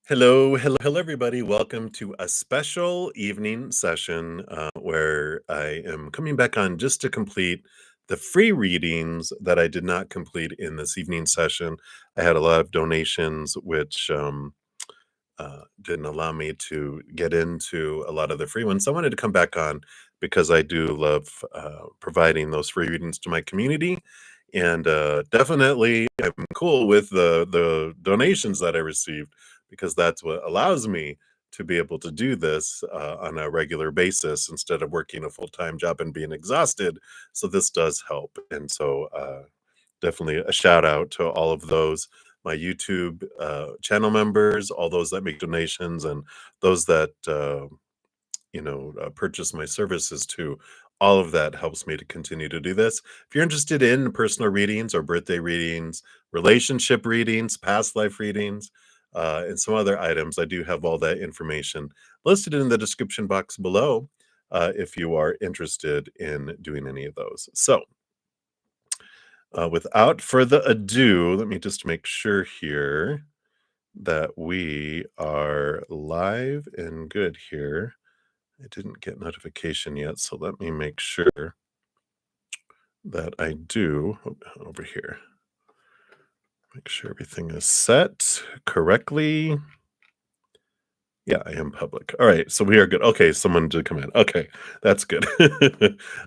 Hello, everybody. Welcome to a special evening session where I am coming back on just to complete the free readings that I did not complete in this evening session. I had a lot of donations, which didn't allow me to get into a lot of the free ones. So I wanted to come back on because I do love providing those free readings to my community. And definitely, I'm cool with the donations that I received because that's what allows me to be able to do this on a regular basis instead of working a full-time job and being exhausted. So this does help. And so definitely a shout out to all of those, my YouTube channel members, all those that make donations, and those that purchase my services too. All of that helps me to continue to do this. If you're interested in personal readings or birthday readings, relationship readings, past life readings, and some other items, I do have all that information listed in the description box below if you are interested in doing any of those. So, without further ado, let me just make sure here that we are live and good here. I didn't get notification yet, so let me make sure that I do over here. Make sure everything is set correctly. Yeah, I am public. All right, so we are good. Okay, someone did come in. Okay, that's good.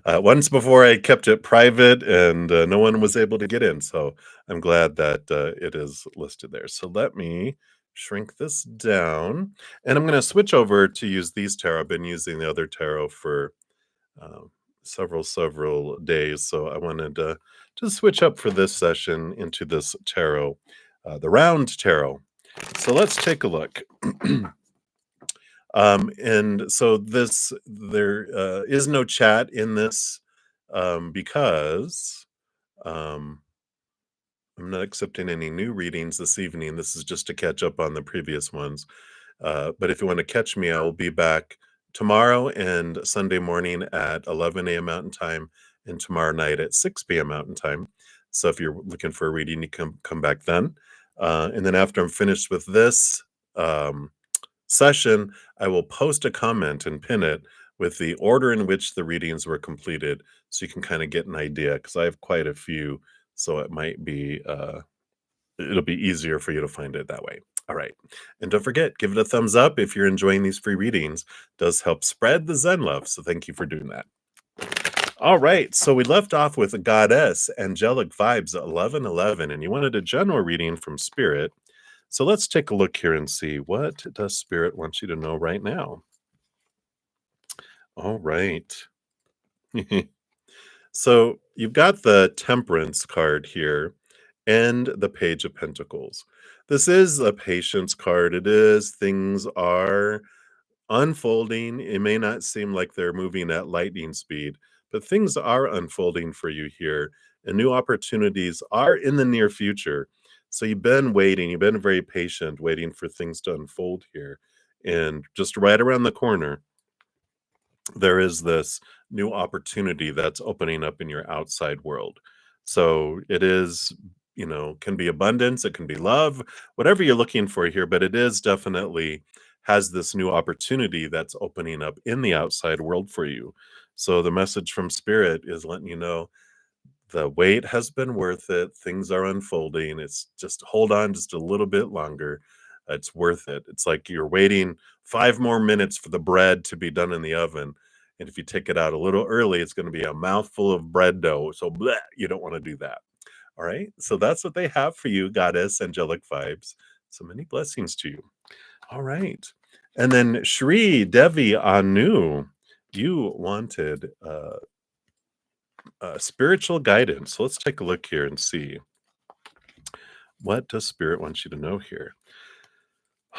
Once before I kept it private and no one was able to get in, so I'm glad that it is listed there. So let me shrink this down, and I'm going to switch over to use these tarot. I've been using the other tarot for um, several days, so I wanted to switch up for this session into this tarot, the round tarot. So let's take a look. And so there is no chat in this because um, I'm not accepting any new readings this evening. This is just to catch up on the previous ones. But if you want to catch me, I will be back tomorrow and Sunday morning at 11 a.m. Mountain Time and tomorrow night at 6 p.m. Mountain Time. So if you're looking for a reading, you can come back then. And then after I'm finished with this, session, I will post a comment and pin it with the order in which the readings were completed so you can kind of get an idea because I have quite a few. So it might be, it'll be easier for you to find it that way. All right. And don't forget, give it a thumbs up if you're enjoying these free readings. It does help spread the Zen love. So thank you for doing that. All right. So we left off with a goddess, angelic vibes 1111, and you wanted a general reading from spirit. So let's take a look here and see what does spirit want you to know right now. All right. So you've got the temperance card here and the page of pentacles. This is a patience card. It is things are unfolding. It may not seem like they're moving at lightning speed, but things are unfolding for you here, and new opportunities are in the near future. So you've been waiting, you've been very patient, waiting for things to unfold here. And just right around the corner, there is this new opportunity that's opening up in your outside world. So it is, can be abundance, it can be love, whatever you're looking for here, but it is definitely has this new opportunity that's opening up in the outside world for you. So the message from spirit is letting you know the wait has been worth it. Things are unfolding. It's just hold on just a little bit longer. It's worth it. It's like you're waiting 5 more minutes for the bread to be done in the oven. And if you take it out a little early, it's going to be a mouthful of bread dough. So bleh, you don't want to do that. All right. So that's what they have for you, goddess, angelic vibes. So many blessings to you. All right. And then Shri Devi Anu, you wanted spiritual guidance. So let's take a look here and see what does spirit want you to know here.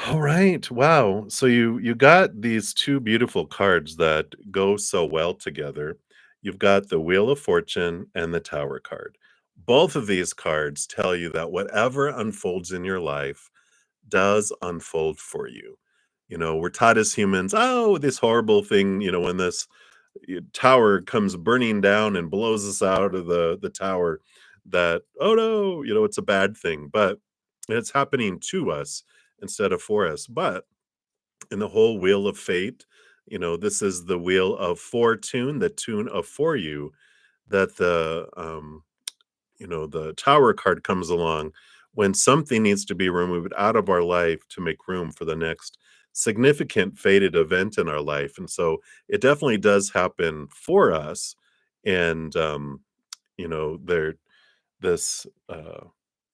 All right. Wow. So you got these two beautiful cards that go so well together. You've got the Wheel of Fortune and the Tower card. Both of these cards tell you that whatever unfolds in your life does unfold for you. We're taught as humans, oh, this horrible thing, when this tower comes burning down and blows us out of the tower, that, oh no, it's a bad thing, but it's happening to us instead of for us. But in the whole wheel of fate, this is the wheel of fortune, the tune of for you, that the tower card comes along when something needs to be removed out of our life to make room for the next significant fated event in our life. And so it definitely does happen for us. And there this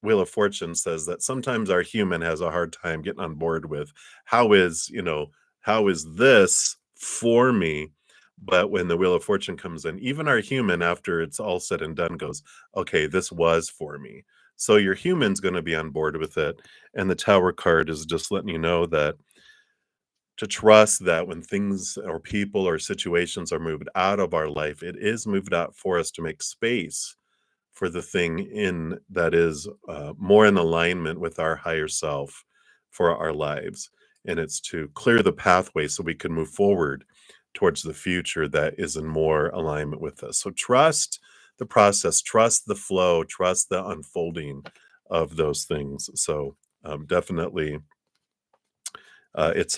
Wheel of Fortune says that sometimes our human has a hard time getting on board with how is this for me? But when the Wheel of Fortune comes in, even our human, after it's all said and done, goes, okay, this was for me. So your human's going to be on board with it. And the Tower card is just letting you know that to trust that when things or people or situations are moved out of our life, it is moved out for us to make space for the thing in that is more in alignment with our higher self for our lives. And it's to clear the pathway so we can move forward towards the future that is in more alignment with us. So trust the process, trust the flow, trust the unfolding of those things. So definitely, it's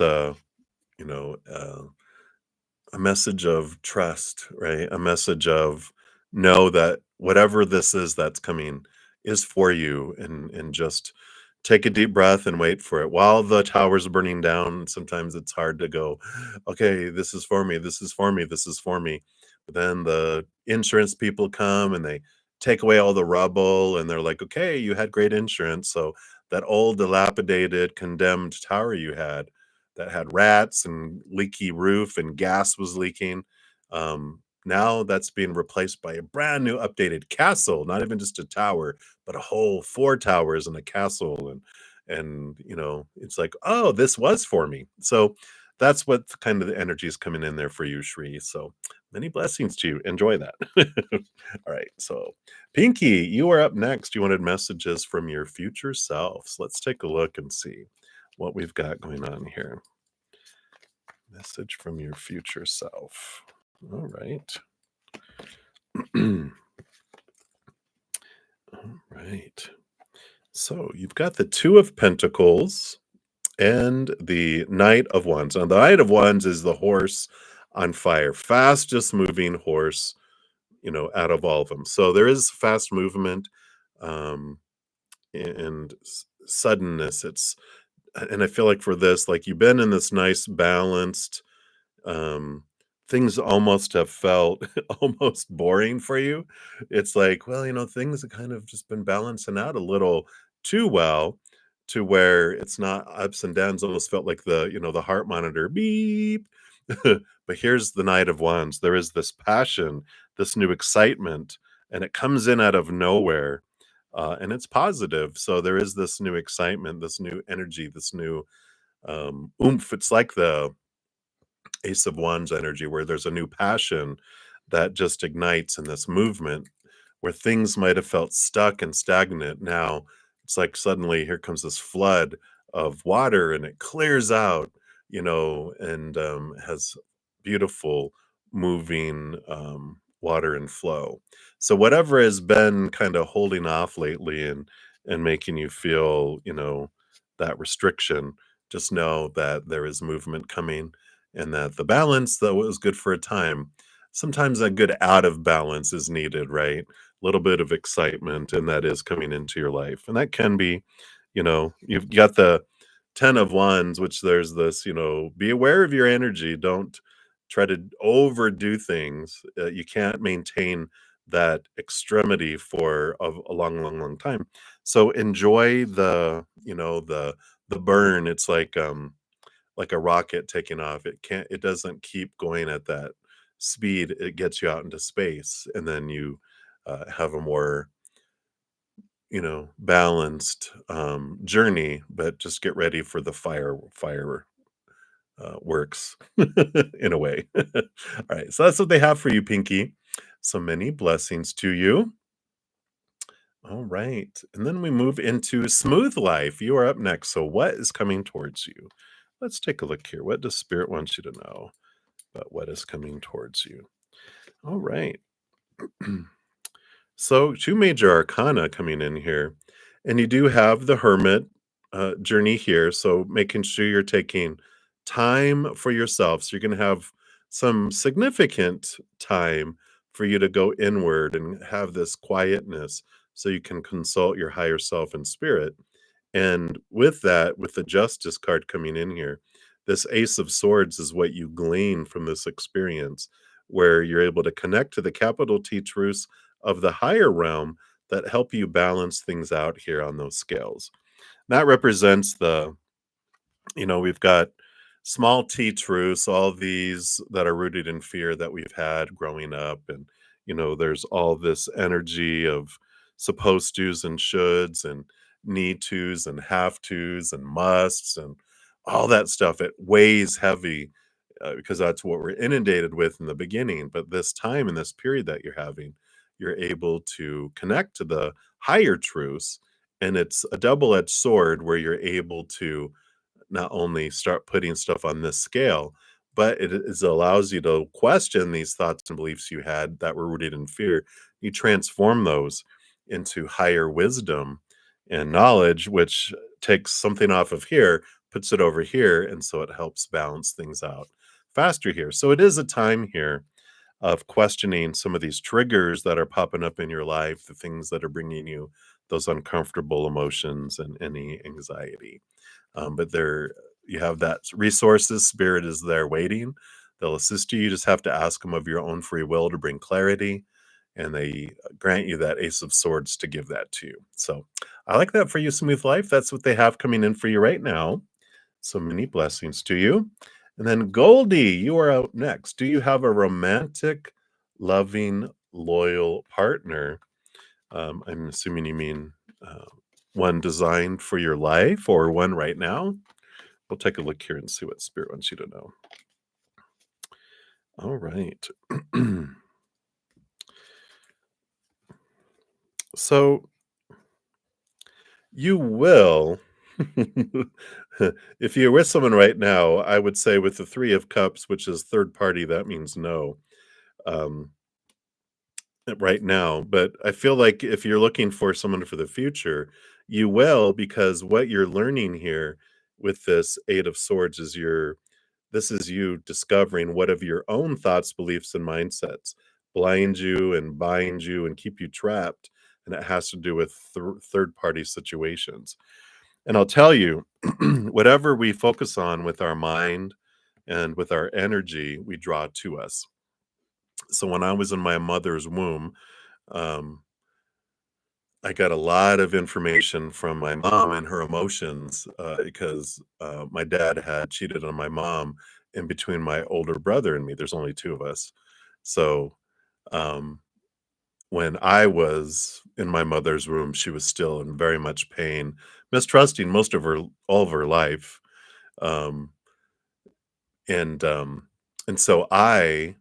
you know, uh, a message of trust, right? A message of know that whatever this is that's coming is for you, and just take a deep breath and wait for it. While the tower's burning down, sometimes it's hard to go, okay, this is for me, this is for me, this is for me. But then the insurance people come and they take away all the rubble and they're like, okay, you had great insurance. So that old dilapidated condemned tower you had that had rats and leaky roof and gas was leaking. Now that's being replaced by a brand new updated castle, not even just a tower, but a whole four towers and a castle. And it's like, oh, this was for me. So that's what kind of the energy is coming in there for you, Shri. So many blessings to you. Enjoy that. All right. So Pinky, you are up next. You wanted messages from your future selves. Let's take a look and see what we've got going on here. Message from your future self. All right. All right. So you've got the Two of Pentacles and the Knight of Wands. Now, the Knight of Wands is the horse on fire, fastest moving horse, out of all of them. So there is fast movement, um, and suddenness. And I feel like for this, like you've been in this nice balanced, um, things almost have felt almost boring for you. It's like, well, things have kind of just been balancing out a little too well to where it's not ups and downs. Almost felt like the heart monitor beep. But here's the Knight of Wands. There is this passion, this new excitement, and it comes in out of nowhere. And it's positive. So there is this new excitement, this new energy, this new oomph. It's like the Ace of Wands energy, where there's a new passion that just ignites in this movement where things might have felt stuck and stagnant. Now it's like suddenly here comes this flood of water and it clears out, and has beautiful moving water and flow. So whatever has been kind of holding off lately and making you feel, that restriction, just know that there is movement coming and that the balance, though was good for a time, sometimes a good out of balance is needed, right? A little bit of excitement, and that is coming into your life. And that can be, you've got the 10 of Wands, which there's this, be aware of your energy. Don't try to overdo things. You can't maintain that extremity for a long, long, long time. So enjoy the burn. It's like a rocket taking off. It doesn't keep going at that speed. It gets you out into space, and then you have a more, balanced journey, but just get ready for the fire works in a way. All right. So that's what they have for you, Pinky. So many blessings to you. All right. And then we move into smooth life. You are up next. So what is coming towards you? Let's take a look here. What does Spirit want you to know about what is coming towards you? All right. So two major arcana coming in here. And you do have the Hermit, journey here. So making sure you're taking time for yourself. So you're going to have some significant time for you to go inward and have this quietness so you can consult your higher self and spirit. And with that, with the Justice card coming in here, this Ace of Swords is what you glean from this experience, where you're able to connect to the capital T truths of the higher realm that help you balance things out here on those scales. That represents we've got small t truths, all these that are rooted in fear that we've had growing up. And, there's all this energy of supposed tos and shoulds and need tos and have tos and musts and all that stuff. It weighs heavy because that's what we're inundated with in the beginning. But this time in this period that you're having, you're able to connect to the higher truths. And it's a double edged sword where you're able to not only start putting stuff on this scale, but allows you to question these thoughts and beliefs you had that were rooted in fear. You transform those into higher wisdom and knowledge, which takes something off of here, puts it over here, and so it helps balance things out faster here. So it is a time here of questioning some of these triggers that are popping up in your life, the things that are bringing you those uncomfortable emotions and any anxiety. But there you have that resources, spirit is there waiting. They'll assist you. You just have to ask them of your own free will to bring clarity, and they grant you that Ace of Swords to give that to you. So I like that for you, Smooth Life. That's what they have coming in for you right now. So many blessings to you. And then Goldie, you are out next. Do you have a romantic, loving, loyal partner? I'm assuming you mean one designed for your life or one right now. We'll take a look here and see what Spirit wants you to know. All right. So you will, if you're with someone right now, I would say with the Three of Cups, which is third party, that means no. Um, right now, but I feel like if you're looking for someone for the future, you will, because what you're learning here with this Eight of Swords is this is you discovering what of your own thoughts, beliefs, and mindsets blind you and bind you and keep you trapped. And it has to do with third party situations. And I'll tell you, whatever we focus on with our mind and with our energy, we draw to us. So when I was in my mother's womb, um, I got a lot of information from my mom and her emotions because my dad had cheated on my mom in between my older brother and me. There's only two of us. So um, when I was in my mother's room, she was still in very much pain, mistrusting all of her life. Um, and so I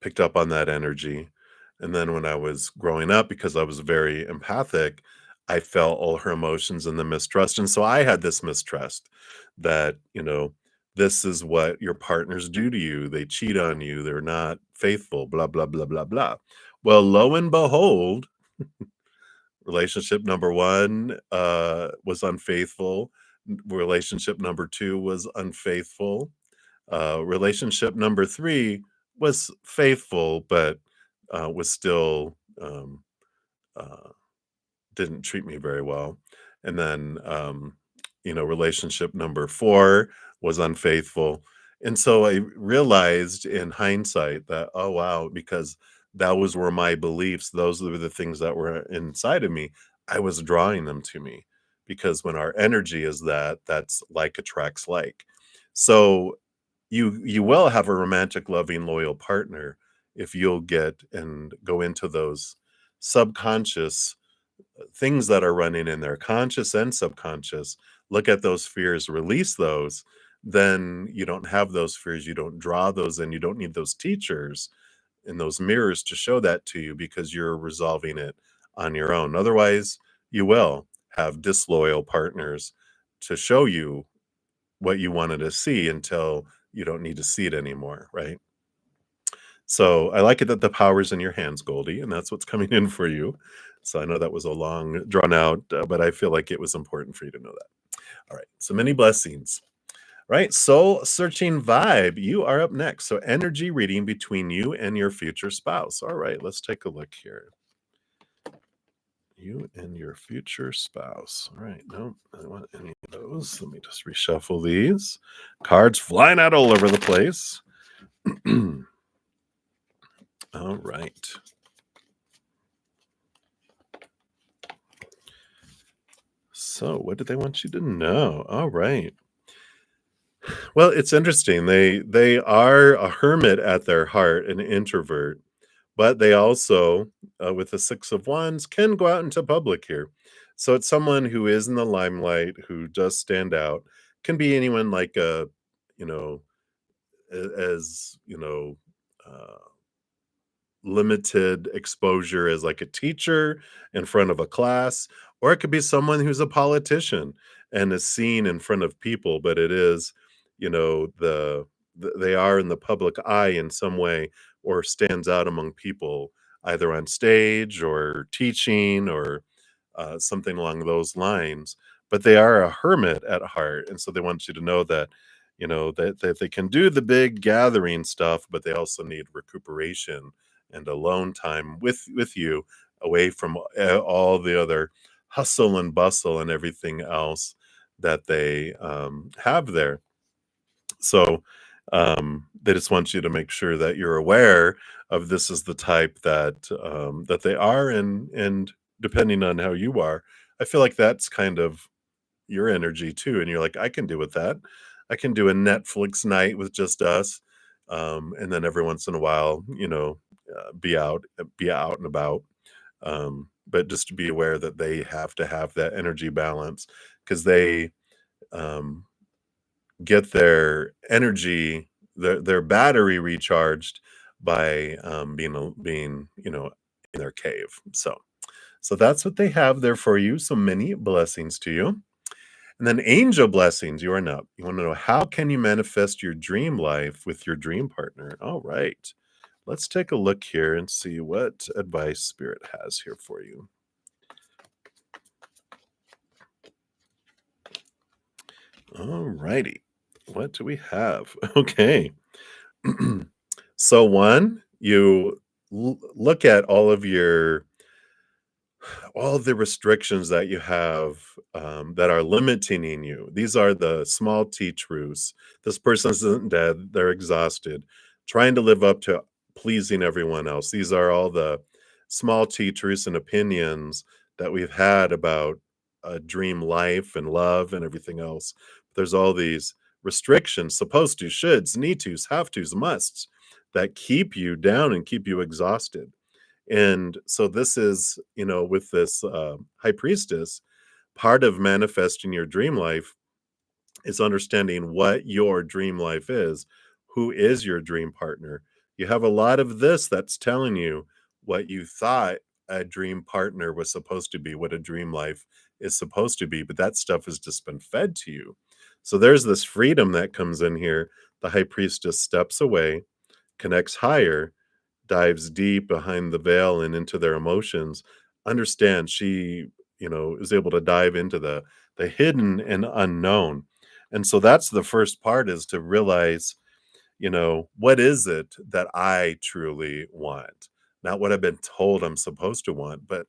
picked up on that energy. And then when I was growing up, because I was very empathic, I felt all her emotions and the mistrust. And so I had this mistrust that, this is what your partners do to you. They cheat on you. They're not faithful, blah, blah, blah, blah, blah. Well, lo and behold, relationship number one was unfaithful. Relationship number two was unfaithful. Relationship number three was faithful, but was still uh, didn't treat me very well. And then, relationship number four was unfaithful. And so I realized in hindsight that, oh, wow, because that was where my beliefs, those were the things that were inside of me. I was drawing them to me because when our energy is that's like attracts like. So you will have a romantic, loving, loyal partner if you'll get and go into those subconscious things that are running in there, conscious and subconscious. Look at those fears, release those. Then you don't have those fears. You don't draw those in. You don't need those teachers and those mirrors to show that to you because you're resolving it on your own. Otherwise, you will have disloyal partners to show you what you wanted to see until you don't need to see it anymore, right? So I like it that the power's in your hands, Goldie, and that's what's coming in for you. So I know that was a long, drawn out, but I feel like it was important for you to know that. All right. So many blessings. Right. Soul searching vibe. You are up next. So energy reading between you and your future spouse. All right. Let's take a look here. You and your future spouse. All right. Nope. I don't want any of those. Let me just reshuffle these. Cards flying out all over the place. All right. So, what do they want you to know? All right. Well, it's interesting. They are a hermit at their heart, an introvert, but they also, with the 6 of Wands, can go out into public here. So it's someone who is in the limelight, who does stand out. Can be anyone like a, you know, as uh, limited exposure as like a teacher in front of a class, or it could be someone who's a politician and is seen in front of people, but it is, they are in the public eye in some way or stands out among people either on stage or teaching or something along those lines. But they are a hermit at heart, and so they want you to know that that they can do the big gathering stuff, but they also need recuperation and alone time with you, away from all the other hustle and bustle and everything else that they have there. So they just want you to make sure that you're aware of this is the type that they are, and depending on how you are, I feel like that's kind of your energy too, and you're like, I can do with that. I can do a Netflix night with just us, and then every once in a while, be out and about. But just to be aware that they have to have that energy balance because they um, get their energy, their battery recharged by being in their cave. So that's what they have there for you. So many blessings to you. And then angel blessings, you are up. You want to know, how can you manifest your dream life with your dream partner? All right. Let's take a look here and see what advice Spirit has here for you. All righty. What do we have? Okay. So one, you look at all of the restrictions that you have that are limiting you. These are the small T truths. This person isn't dead, they're exhausted, trying to live up to pleasing everyone else. These are all the small T truths and opinions that we've had about a dream life and love and everything else. There's all these restrictions, supposed to, shoulds, need tos, have tos, musts that keep you down and keep you exhausted. And so this is, with this high priestess, part of manifesting your dream life is understanding what your dream life is. Who is your dream partner? You have a lot of this that's telling you what you thought a dream partner was supposed to be, what a dream life is supposed to be, but that stuff has just been fed to you. So there's this freedom that comes in here. The high priestess steps away, connects higher, dives deep behind the veil and into their emotions. Understand, she, is able to dive into the hidden and unknown. And so that's the first part, is to realize, what is it that I truly want? Not what I've been told I'm supposed to want, but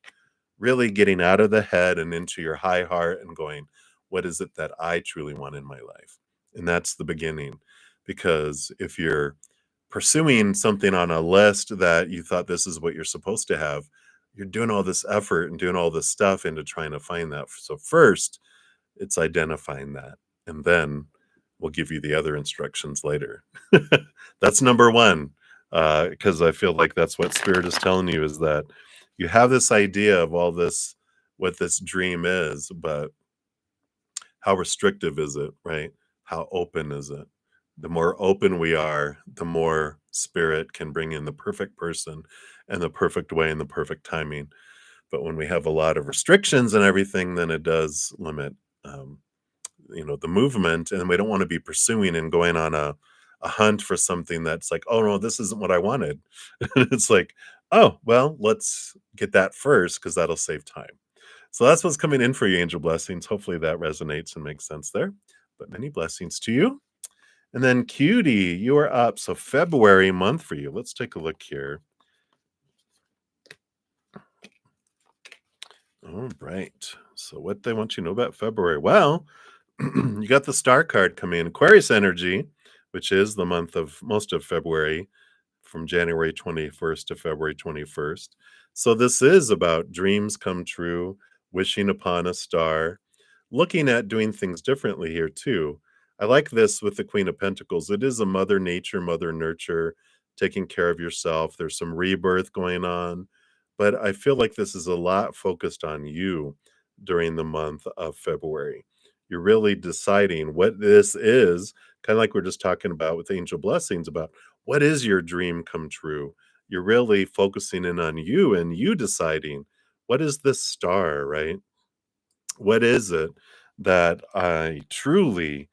really getting out of the head and into your high heart and going, what is it that I truly want in my life? And that's the beginning. Because if you're pursuing something on a list that you thought this is what you're supposed to have, you're doing all this effort and doing all this stuff into trying to find that. So first, it's identifying that, and then we'll give you the other instructions later. That's number one, because I feel like that's what Spirit is telling you, is that you have this idea of all this, what this dream is, but how restrictive is it, right? How open is it? The more open we are, the more Spirit can bring in the perfect person and the perfect way and the perfect timing. But when we have a lot of restrictions and everything, then it does limit, the movement, and we don't want to be pursuing and going on a hunt for something that's like, "Oh, no, this isn't what I wanted." It's like, "Oh, well, let's get that first because 'cause that'll save time." So that's what's coming in for you, angel blessings. Hopefully that resonates and makes sense there. But many blessings to you. And then cutie, you are up. So February month for you. Let's take a look here. All right. So what they want you to know about February? Well, you got the star card coming in. Aquarius energy, which is the month of most of February, from January 21st to February 21st. So this is about dreams come true, wishing upon a star, looking at doing things differently here too. I like this with the Queen of Pentacles. It is a mother nature, mother nurture, taking care of yourself. There's some rebirth going on, but I feel like this is a lot focused on you during the month of February. You're really deciding what this is, kind of like we're just talking about with angel blessings about what is your dream come true? You're really focusing in on you and you deciding what is this star, right? What is it that I truly,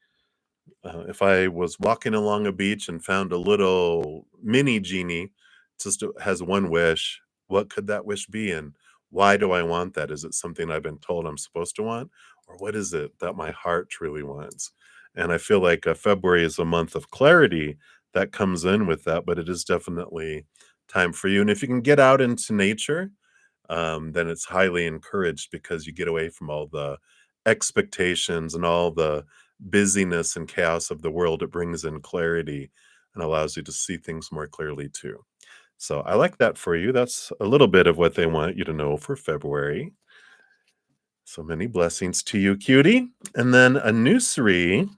if I was walking along a beach and found a little mini genie, just has one wish, what could that wish be? And why do I want that? Is it something I've been told I'm supposed to want? Or what is it that my heart truly wants? And I feel like February is a month of clarity that comes in with that, but it is definitely time for you. And if you can get out into nature, then it's highly encouraged because you get away from all the expectations and all the busyness and chaos of the world. It brings in clarity and allows you to see things more clearly too. So I like that for you. That's a little bit of what they want you to know for February. So many blessings to you, cutie. And then a new Sri,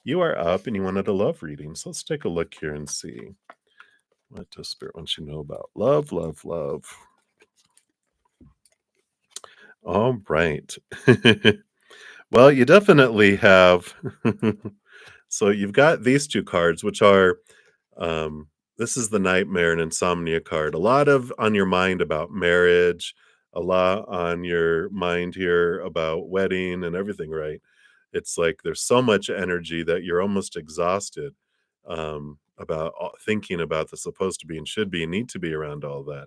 you are up and you wanted a love reading. So let's take a look here and see what does Spirit wants you to know about love, love, love. All right. Well, you definitely have so you've got these 2 cards, which are, um this is the nightmare and insomnia card. A lot of on your mind about marriage, a lot on your mind here about wedding and everything, right? It's like there's so much energy that you're almost exhausted, about thinking about the supposed to be and should be and need to be around all that.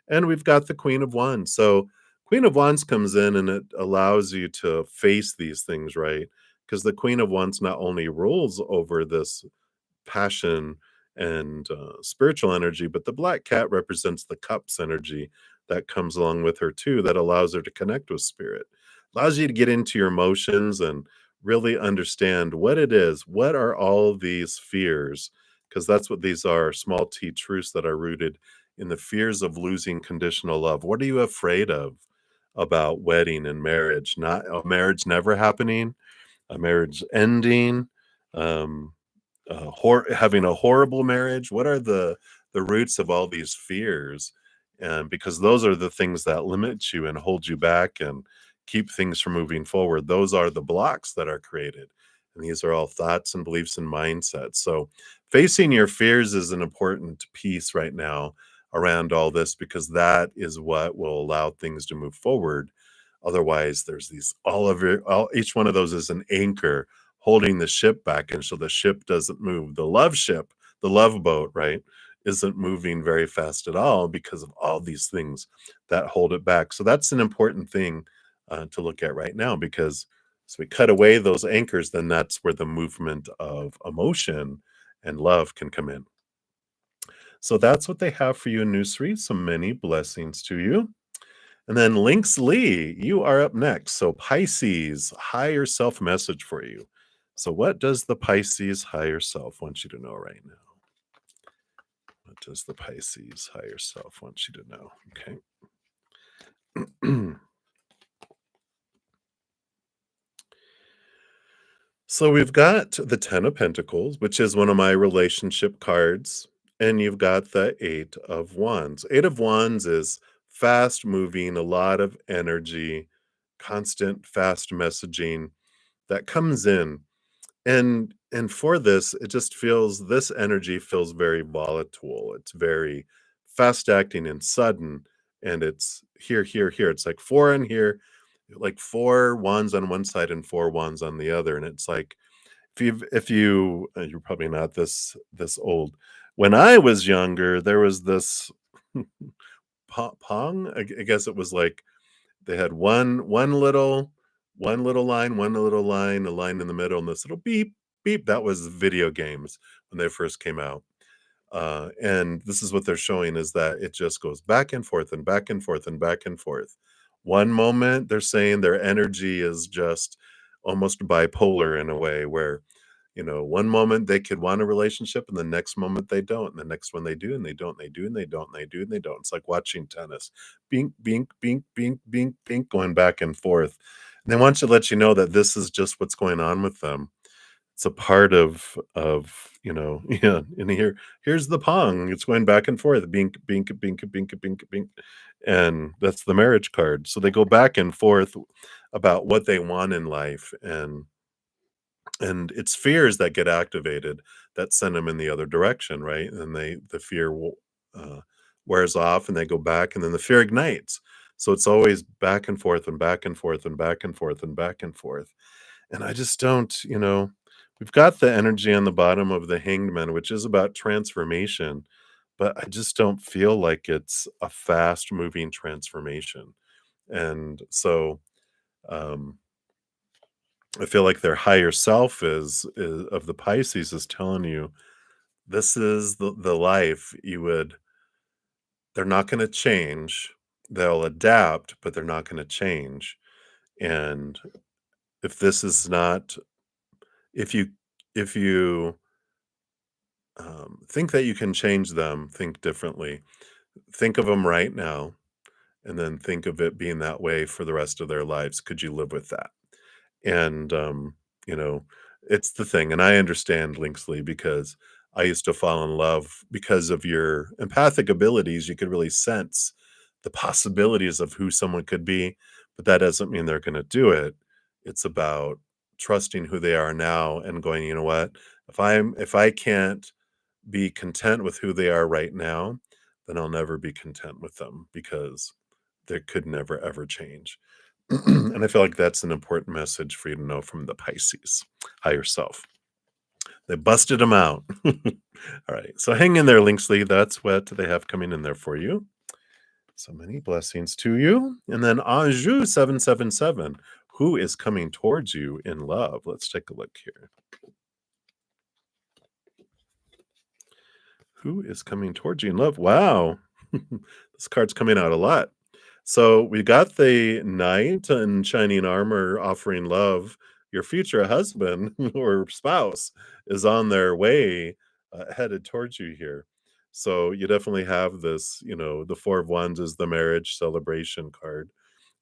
And we've got the Queen of Wands. So Queen of Wands comes in and it allows you to face these things, right? Because the Queen of Wands not only rules over this passion and spiritual energy, but the black cat represents the cups energy that comes along with her too, that allows her to connect with spirit, allows you to get into your emotions and really understand what it is. What are all these fears? Because that's what these are, small t truths that are rooted in the fears of losing conditional love. What are you afraid of about wedding and marriage? Not a marriage never happening, a marriage ending, um, having a horrible marriage. What are the roots of all these fears? And because those are the things that limit you and hold you back and keep things from moving forward. Those are the blocks that are created. And these are all thoughts and beliefs and mindsets. So facing your fears is an important piece right now around all this because that is what will allow things to move forward. Otherwise, there's these all each one of those is an anchor holding the ship back, and so the ship doesn't move. The love ship, the love boat, right, isn't moving very fast at all because of all these things that hold it back. So that's an important thing to look at right now because as we cut away those anchors, then that's where the movement of emotion and love can come in. So that's what they have for you in Newsread. So many blessings to you. And then Lynx Lee, you are up next. So Pisces, higher self message for you. So what does the Pisces higher self want you to know right now? What does the Pisces higher self want you to know? Okay. So we've got the 10 of Pentacles, which is one of my relationship cards, and you've got the 8 of Wands. 8 of Wands is fast moving, a lot of energy, constant fast messaging that comes in. And for this, it just feels this energy feels very volatile. It's very fast acting and sudden, and it's here, here, here. It's like 4 in here, like 4 wands on one side and 4 wands on the other, and it's like You're probably not this old. When I was younger, there was this Pong? I guess it was like they had one little line, a line in the middle, and this little beep, beep. That was video games when they first came out. And this is what they're showing is that it just goes back and forth and back and forth and back and forth. One moment, they're saying their energy is just almost bipolar in a way where, one moment they could want a relationship and the next moment they don't. And the next one they do and they don't, they do and they don't, and they do and they don't. It's like watching tennis. Bink, bink, bink, bink, bink, bink, going back and forth. And they want to let you know that this is just what's going on with them. It's a part of, yeah, and here's the pong. It's going back and forth, bink, bink, bink, bink, bink, bink, and that's the marriage card. So they go back and forth about what they want in life, and it's fears that get activated that send them in the other direction, right? And the fear wears off, and they go back, and then the fear ignites. So it's always back and forth and back and forth and back and forth and back and forth. And I just don't, we've got the energy on the bottom of the Hanged Man, which is about transformation, but I just don't feel like it's a fast moving transformation. And so um, I feel like their higher self is of the Pisces is telling you this is the life you would, they're not going to change. They'll adapt, but they're not going to change. And if this is not, if you, if you, think that you can change them, think differently. Think of them right now, and then think of it being that way for the rest of their lives. Could you live with that? And, you know, it's the thing. And I understand Linksley because I used to fall in love because of your empathic abilities. You could really sense the possibilities of who someone could be, but that doesn't mean they're going to do it. It's about trusting who they are now and going, you know what? If I can't be content with who they are right now, then I'll never be content with them because they could never ever change. And I feel like that's an important message for you to know from the Pisces higher self. They busted them out. All right. So hang in there, Linksley. That's what they have coming in there for you. So many blessings to you. And then Anjou 777. Who is coming towards you in love? Let's take a look here. Who is coming towards you in love? Wow. This card's coming out a lot. So we got the knight in shining armor offering love. Your future husband or spouse is on their way, headed towards you here. So you definitely have this, the Four of Wands is the marriage celebration card.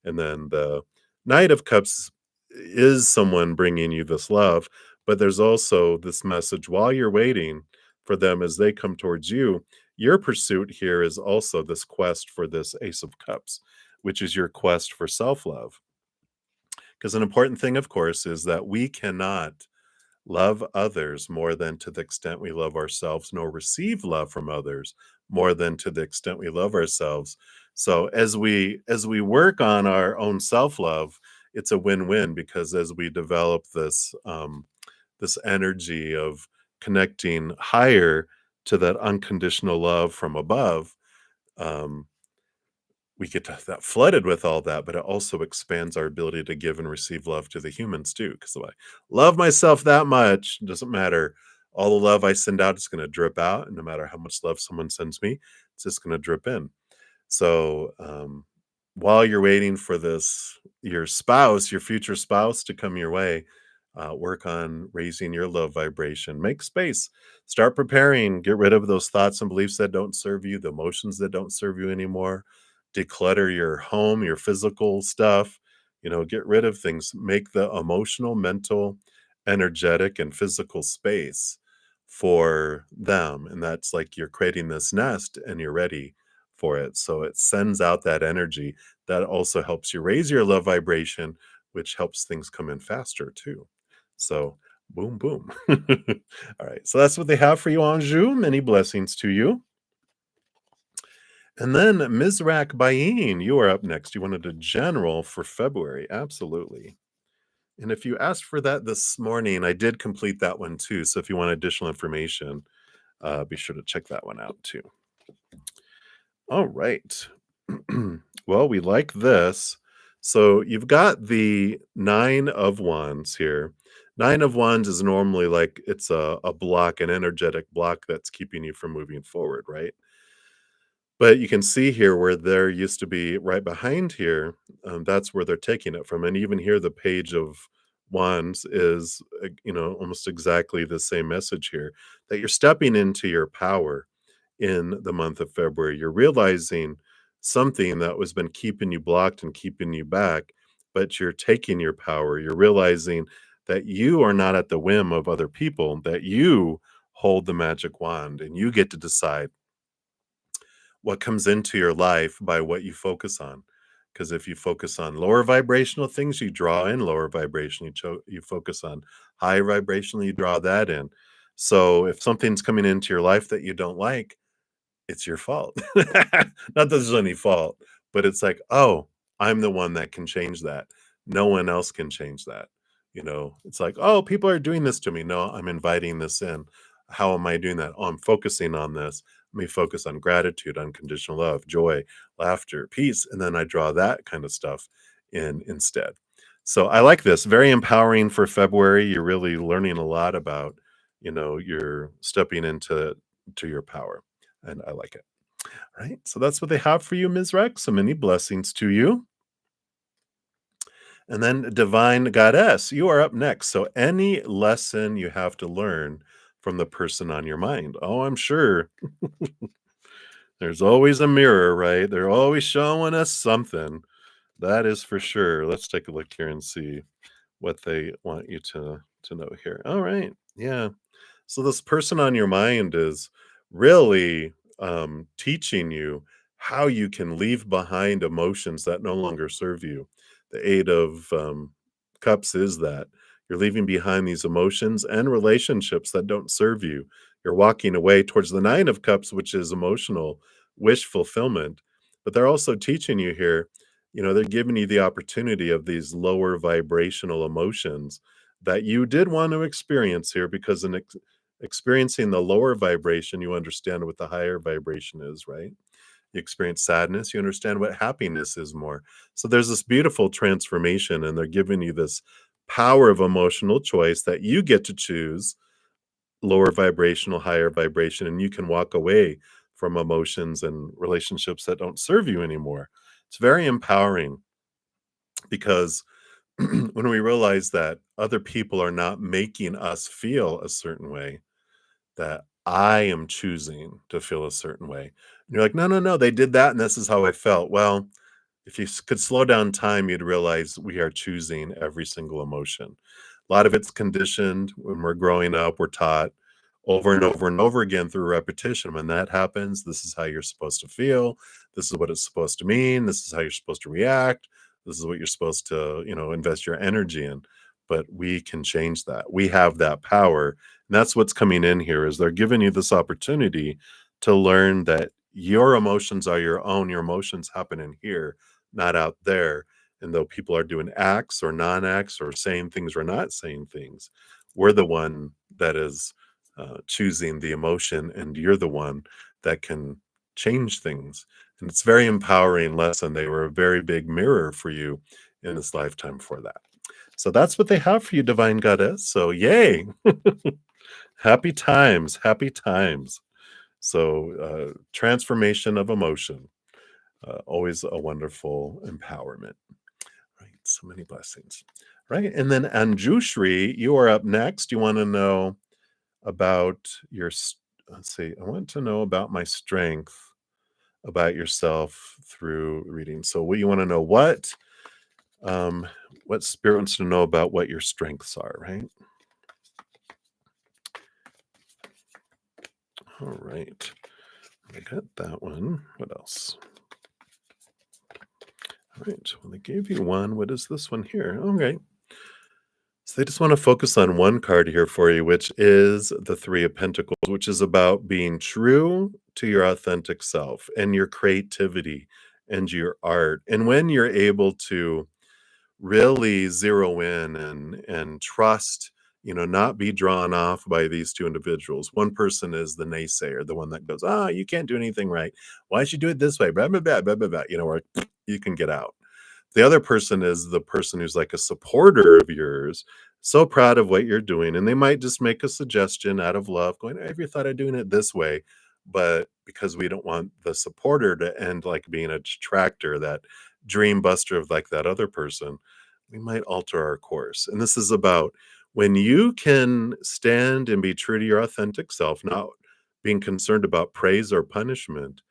And then the Knight of Cups is someone bringing you this love, but there's also this message while you're waiting for them as they come towards you. Your pursuit here is also this quest for this Ace of Cups, which is your quest for self love. Because an important thing, of course, is that we cannot love others more than to the extent we love ourselves, nor receive love from others more than to the extent we love ourselves. So as we work on our own self-love, it's a win-win because as we develop this energy of connecting higher to that unconditional love from above, um, we get that flooded with all that, but it also expands our ability to give and receive love to the humans too. Because if I love myself that much, it doesn't matter. All the love I send out is going to drip out. And no matter how much love someone sends me, it's just going to drip in. So while you're waiting for your spouse, your future spouse to come your way, work on raising your love vibration. Make space. Start preparing. Get rid of those thoughts and beliefs that don't serve you, the emotions that don't serve you anymore. Declutter your home, your physical stuff. Get rid of things. Make the emotional, mental, energetic, and physical space for them. And that's like you're creating this nest and you're ready for it. So it sends out that energy that also helps you raise your love vibration, which helps things come in faster too. So boom, boom. All right. So that's what they have for you, Anjou. Many blessings to you. And then Mizrak Bayin, you are up next. You wanted a general for February. Absolutely. And if you asked for that this morning, I did complete that one too. So if you want additional information, be sure to check that one out too. All right. Well, we like this. So you've got the 9 of Wands here. 9 of Wands is normally like it's a block, an energetic block that's keeping you from moving forward, right? But you can see here where there used to be right behind here, that's where they're taking it from. And even here, the Page of Wands is, almost exactly the same message here, that you're stepping into your power in the month of February. You're realizing something that was been keeping you blocked and keeping you back, but you're taking your power. You're realizing that you are not at the whim of other people, that you hold the magic wand and you get to decide what comes into your life by what you focus on. Because if you focus on lower vibrational things, you draw in lower vibration. You focus on high vibrational, you draw that in. So if something's coming into your life that you don't like, it's your fault. Not that there's any fault, but it's like, "Oh, I'm the one that can change that. No one else can change that." It's like, "Oh, people are doing this to me." No, I'm inviting this in. How am I doing that? Oh, I'm focusing on this. Let me focus on gratitude, unconditional love, joy, laughter, peace, and then I draw that kind of stuff in instead. So I like this. Very empowering for February. You're really learning a lot about, you're stepping into your power, and I like it. Right? So that's what they have for you, Ms. Rex. So many blessings to you. And then Divine Goddess, you are up next. So any lesson you have to learn from the person on your mind. Oh, I'm sure there's always a mirror, right? They're always showing us something. That is for sure. Let's take a look here and see what they want you to know here. All right. Yeah. So this person on your mind is really teaching you how you can leave behind emotions that no longer serve you. The Eight of Cups is that you're leaving behind these emotions and relationships that don't serve you. You're walking away towards the Nine of Cups, which is emotional wish fulfillment. But they're also teaching you here, they're giving you the opportunity of these lower vibrational emotions that you did want to experience here because in experiencing the lower vibration, you understand what the higher vibration is, right? You experience sadness, you understand what happiness is more. So there's this beautiful transformation, and they're giving you this power of emotional choice that you get to choose lower vibrational, higher vibration, and you can walk away from emotions and relationships that don't serve you anymore. It's very empowering because when we realize that other people are not making us feel a certain way, that I am choosing to feel a certain way. And you're like, "No, no, no, they did that, and this is how I felt." Well, if you could slow down time, you'd realize we are choosing every single emotion. A lot of it's conditioned when we're growing up, we're taught over and over and over again through repetition. When that happens, this is how you're supposed to feel. This is what it's supposed to mean. This is how you're supposed to react. This is what you're supposed to, invest your energy in. But we can change that. We have that power. And that's what's coming in here is they're giving you this opportunity to learn that your emotions are your own. Your emotions happen in here, not out there. And though people are doing acts or non-acts or saying things or not saying things, we're the one that is choosing the emotion, and you're the one that can change things. And it's very empowering lesson. They were a very big mirror for you in this lifetime for that. So that's what they have for you, Divine Goddess. So yay! Happy times, happy times. So transformation of emotion, always a wonderful empowerment. Right, so many blessings. Right, and then Anjushri, you are up next. You want to know about let's see, I want to know about my strength, about yourself through reading. So what you want to know, what spirit wants to know about what your strengths are, right? All right. I got that one. What else? All right. Well, they gave you one. What is this one here? Okay. So they just want to focus on one card here for you, which is the Three of Pentacles, which is about being true to your authentic self and your creativity and your art. And when you're able to really zero in and trust, not be drawn off by these two individuals. One person is the naysayer, the one that goes, "Ah, you can't do anything right. Why should you do it this way? Blah, blah, blah, blah, blah, blah," or you can get out. The other person is the person who's like a supporter of yours, so proud of what you're doing, and they might just make a suggestion out of love, going, "Have you thought of doing it this way?" But because we don't want the supporter to end like being a detractor, that dream buster of like that other person, we might alter our course. And this is about when you can stand and be true to your authentic self, not being concerned about praise or punishment,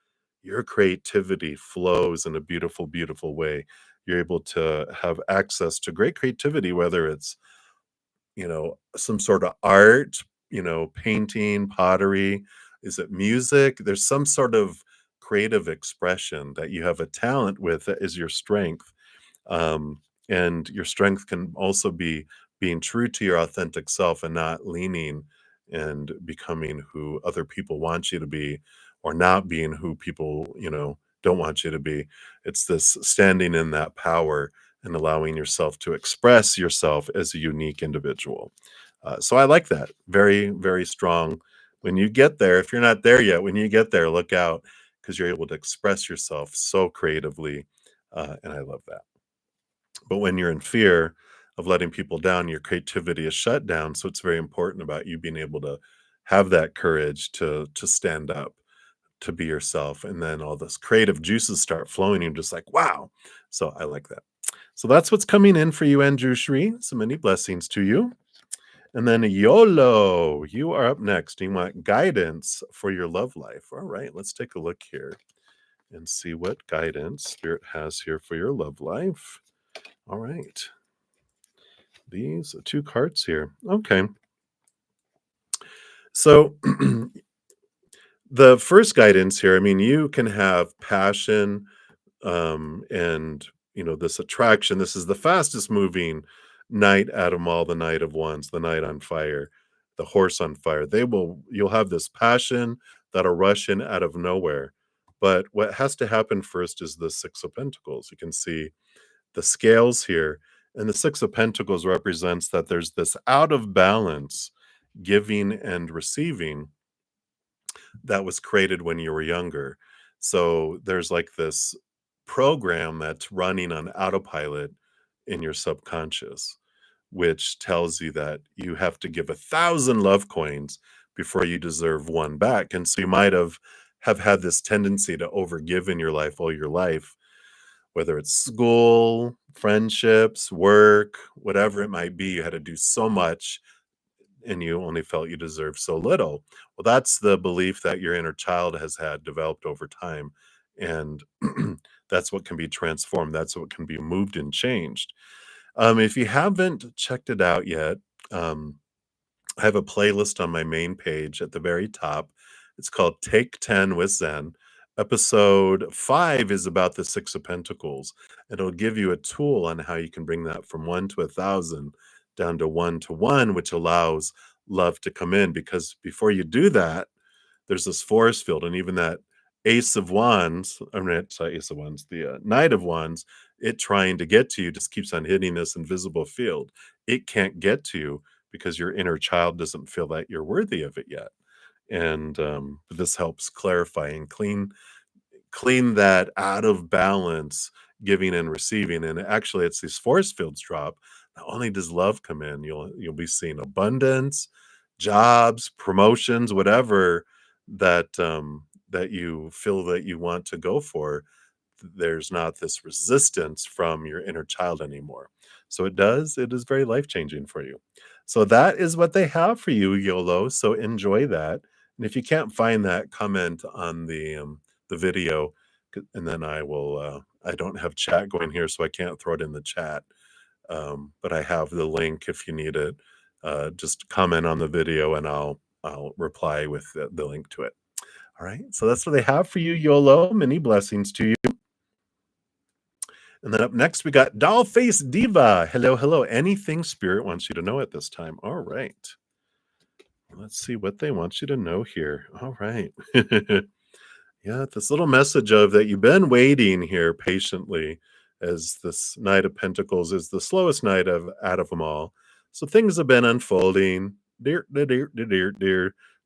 your creativity flows in a beautiful, beautiful way. You're able to have access to great creativity, whether it's, some sort of art, painting, pottery. Is it music? There's some sort of creative expression that you have a talent with that is your strength. um, and your strength can also be being true to your authentic self and not leaning and becoming who other people want you to be, or not being who people, don't want you to be. It's this standing in that power and allowing yourself to express yourself as a unique individual. So I like that. Very, very strong. When you get there, if you're not there yet, when you get there, look out, because you're able to express yourself so creatively. And I love that. But when you're in fear of letting people down, your creativity is shut down. So it's very important about you being able to have that courage to stand up, to be yourself, and then all this creative juices start flowing. You're just like, wow. So I like that. So that's what's coming in for you, Andrew Shri. So many blessings to you. And then YOLO, you are up next. You want guidance for your love life. All right, let's take a look here and see what guidance Spirit has here for your love life. All right. These two cards here. Okay. So the first guidance here, I mean, you can have passion, and this attraction. This is the fastest moving knight out of all the Knight of Wands, the knight on fire, the horse on fire. You'll have this passion that'll rush in out of nowhere. But what has to happen first is the Six of Pentacles. You can see the scales here, and the Six of Pentacles represents that there's this out of balance giving and receiving that was created when you were younger. So there's like this program that's running on autopilot in your subconscious, which tells you that you have to give 1,000 love coins before you deserve one back. And so you might have had this tendency to overgive in your life all your life, whether it's school, friendships, work, whatever it might be. You had to do so much and you only felt you deserved so little. Well, that's the belief that your inner child has had developed over time. And that's what can be transformed. That's what can be moved and changed. If you haven't checked it out yet, um, I have a playlist on my main page at the very top. It's called Take 10 with Zen. Episode 5 is about the Six of Pentacles. It'll give you a tool on how you can bring that from 1 to 1,000 down to 1 to 1, which allows love to come in. Because before you do that, there's this force field, and even that Ace of Wands, I mean, sorry, Ace of Wands, the Knight of Wands, it trying to get to you just keeps on hitting this invisible field. It can't get to you because your inner child doesn't feel that you're worthy of it yet. And this helps clarify and clean that out of balance giving and receiving. And actually, it's these force fields drop. Not only does love come in, you'll be seeing abundance, jobs, promotions, whatever that you feel that you want to go for. There's not this resistance from your inner child anymore. So it is very life changing for you. So that is what they have for you, YOLO. So enjoy that. And if you can't find that, comment on the video, and then I don't have chat going here, so I can't throw it in the chat. But I have the link if you need it. Just comment on the video and I'll reply with the link to it. All right. So that's what they have for you, YOLO. Many blessings to you. And then up next, we got Dollface Diva. Hello, hello. Anything Spirit wants you to know at this time. All right. Let's see what they want you to know here. All right. Yeah, this little message of that you've been waiting here patiently. as this Knight of Pentacles is the slowest knight out of them all. So things have been unfolding, dear,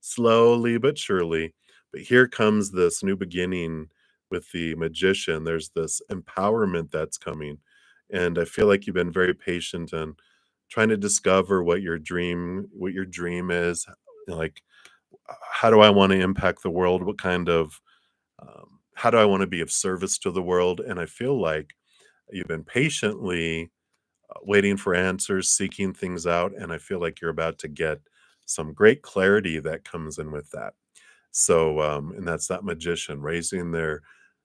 slowly but surely. But here comes this new beginning with the Magician. There's this empowerment that's coming, and I feel like you've been very patient and trying to discover what your dream is. Like, how do I want to impact the world? What kind of how do I want to be of service to the world? And I feel like you've been patiently waiting for answers, seeking things out, and I feel like you're about to get some great clarity that comes in with that. So, and that's that Magician raising their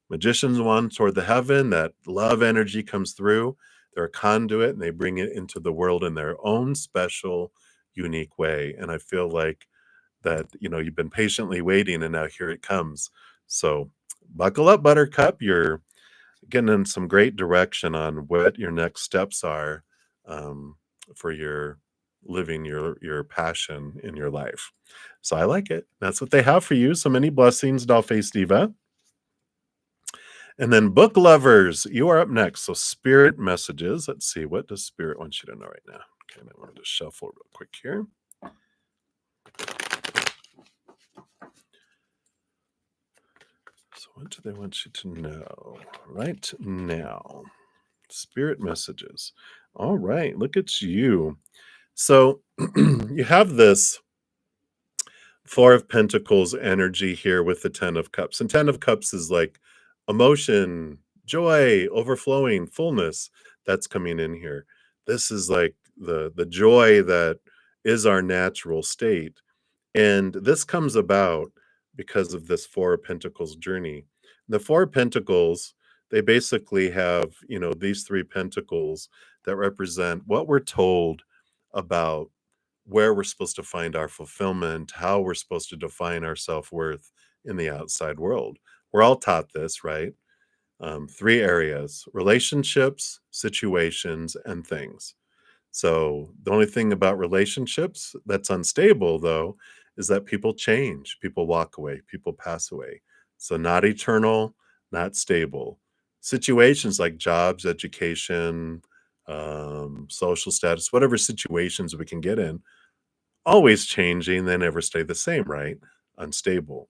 magician's wand toward the heaven. That love energy comes through. They're a conduit, and they bring it into the world in their own special, unique way. And I feel like that you've been patiently waiting, and now here it comes. So, buckle up, Buttercup. You're getting in some great direction on what your next steps are, um, for your living your passion in your life. So I like it. That's what they have for you. So many blessings, Dollface Diva. And then book lovers, you are up next. So spirit messages. Let's see, what does spirit want you to know right now? Okay, I want to just shuffle real quick here. So what do they want you to know right now? Spirit messages. All right, look at you. So you have this Four of Pentacles energy here with the Ten of Cups. And Ten of Cups is like emotion, joy, overflowing, fullness that's coming in here. This is like the joy that is our natural state. And this comes about because of this Four of Pentacles journey. The Four of Pentacles, they basically have, these three pentacles that represent what we're told about where we're supposed to find our fulfillment, how we're supposed to define our self-worth in the outside world. We're all taught this, right? Three areas: relationships, situations, and things. So the only thing about relationships that's unstable, though, is that people change, people walk away, people pass away. So not eternal, not stable. Situations like jobs, education, social status, whatever situations we can get in, always changing, they never stay the same, right? Unstable.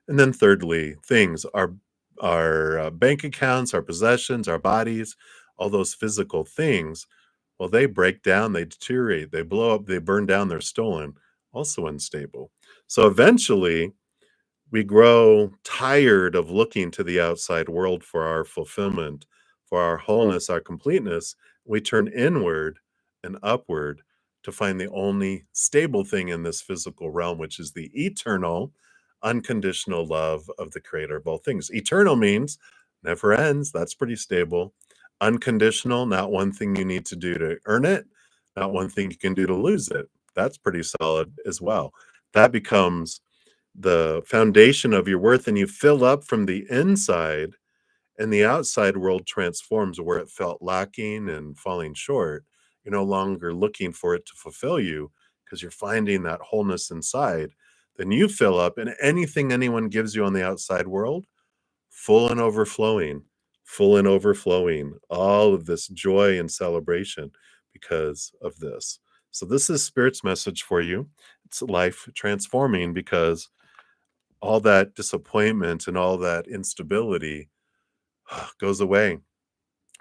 And then thirdly, things, our bank accounts, our possessions, our bodies, all those physical things, well, they break down, they deteriorate, they blow up, they burn down, they're stolen, also unstable. So eventually, we grow tired of looking to the outside world for our fulfillment, for our wholeness, our completeness. We turn inward and upward to find the only stable thing in this physical realm, which is the eternal, unconditional love of the creator of all things. Eternal means never ends. That's pretty stable. Unconditional, not one thing you need to do to earn it, not one thing you can do to lose it. That's pretty solid as well. That becomes the foundation of your worth, and you fill up from the inside, and the outside world transforms where it felt lacking and falling short. You're no longer looking for it to fulfill you because you're finding that wholeness inside. Then you fill up, and anything anyone gives you on the outside world, full and overflowing, full and overflowing, all of this joy and celebration because of this. So this is Spirit's message for you. It's life transforming, because all that disappointment and all that instability goes away.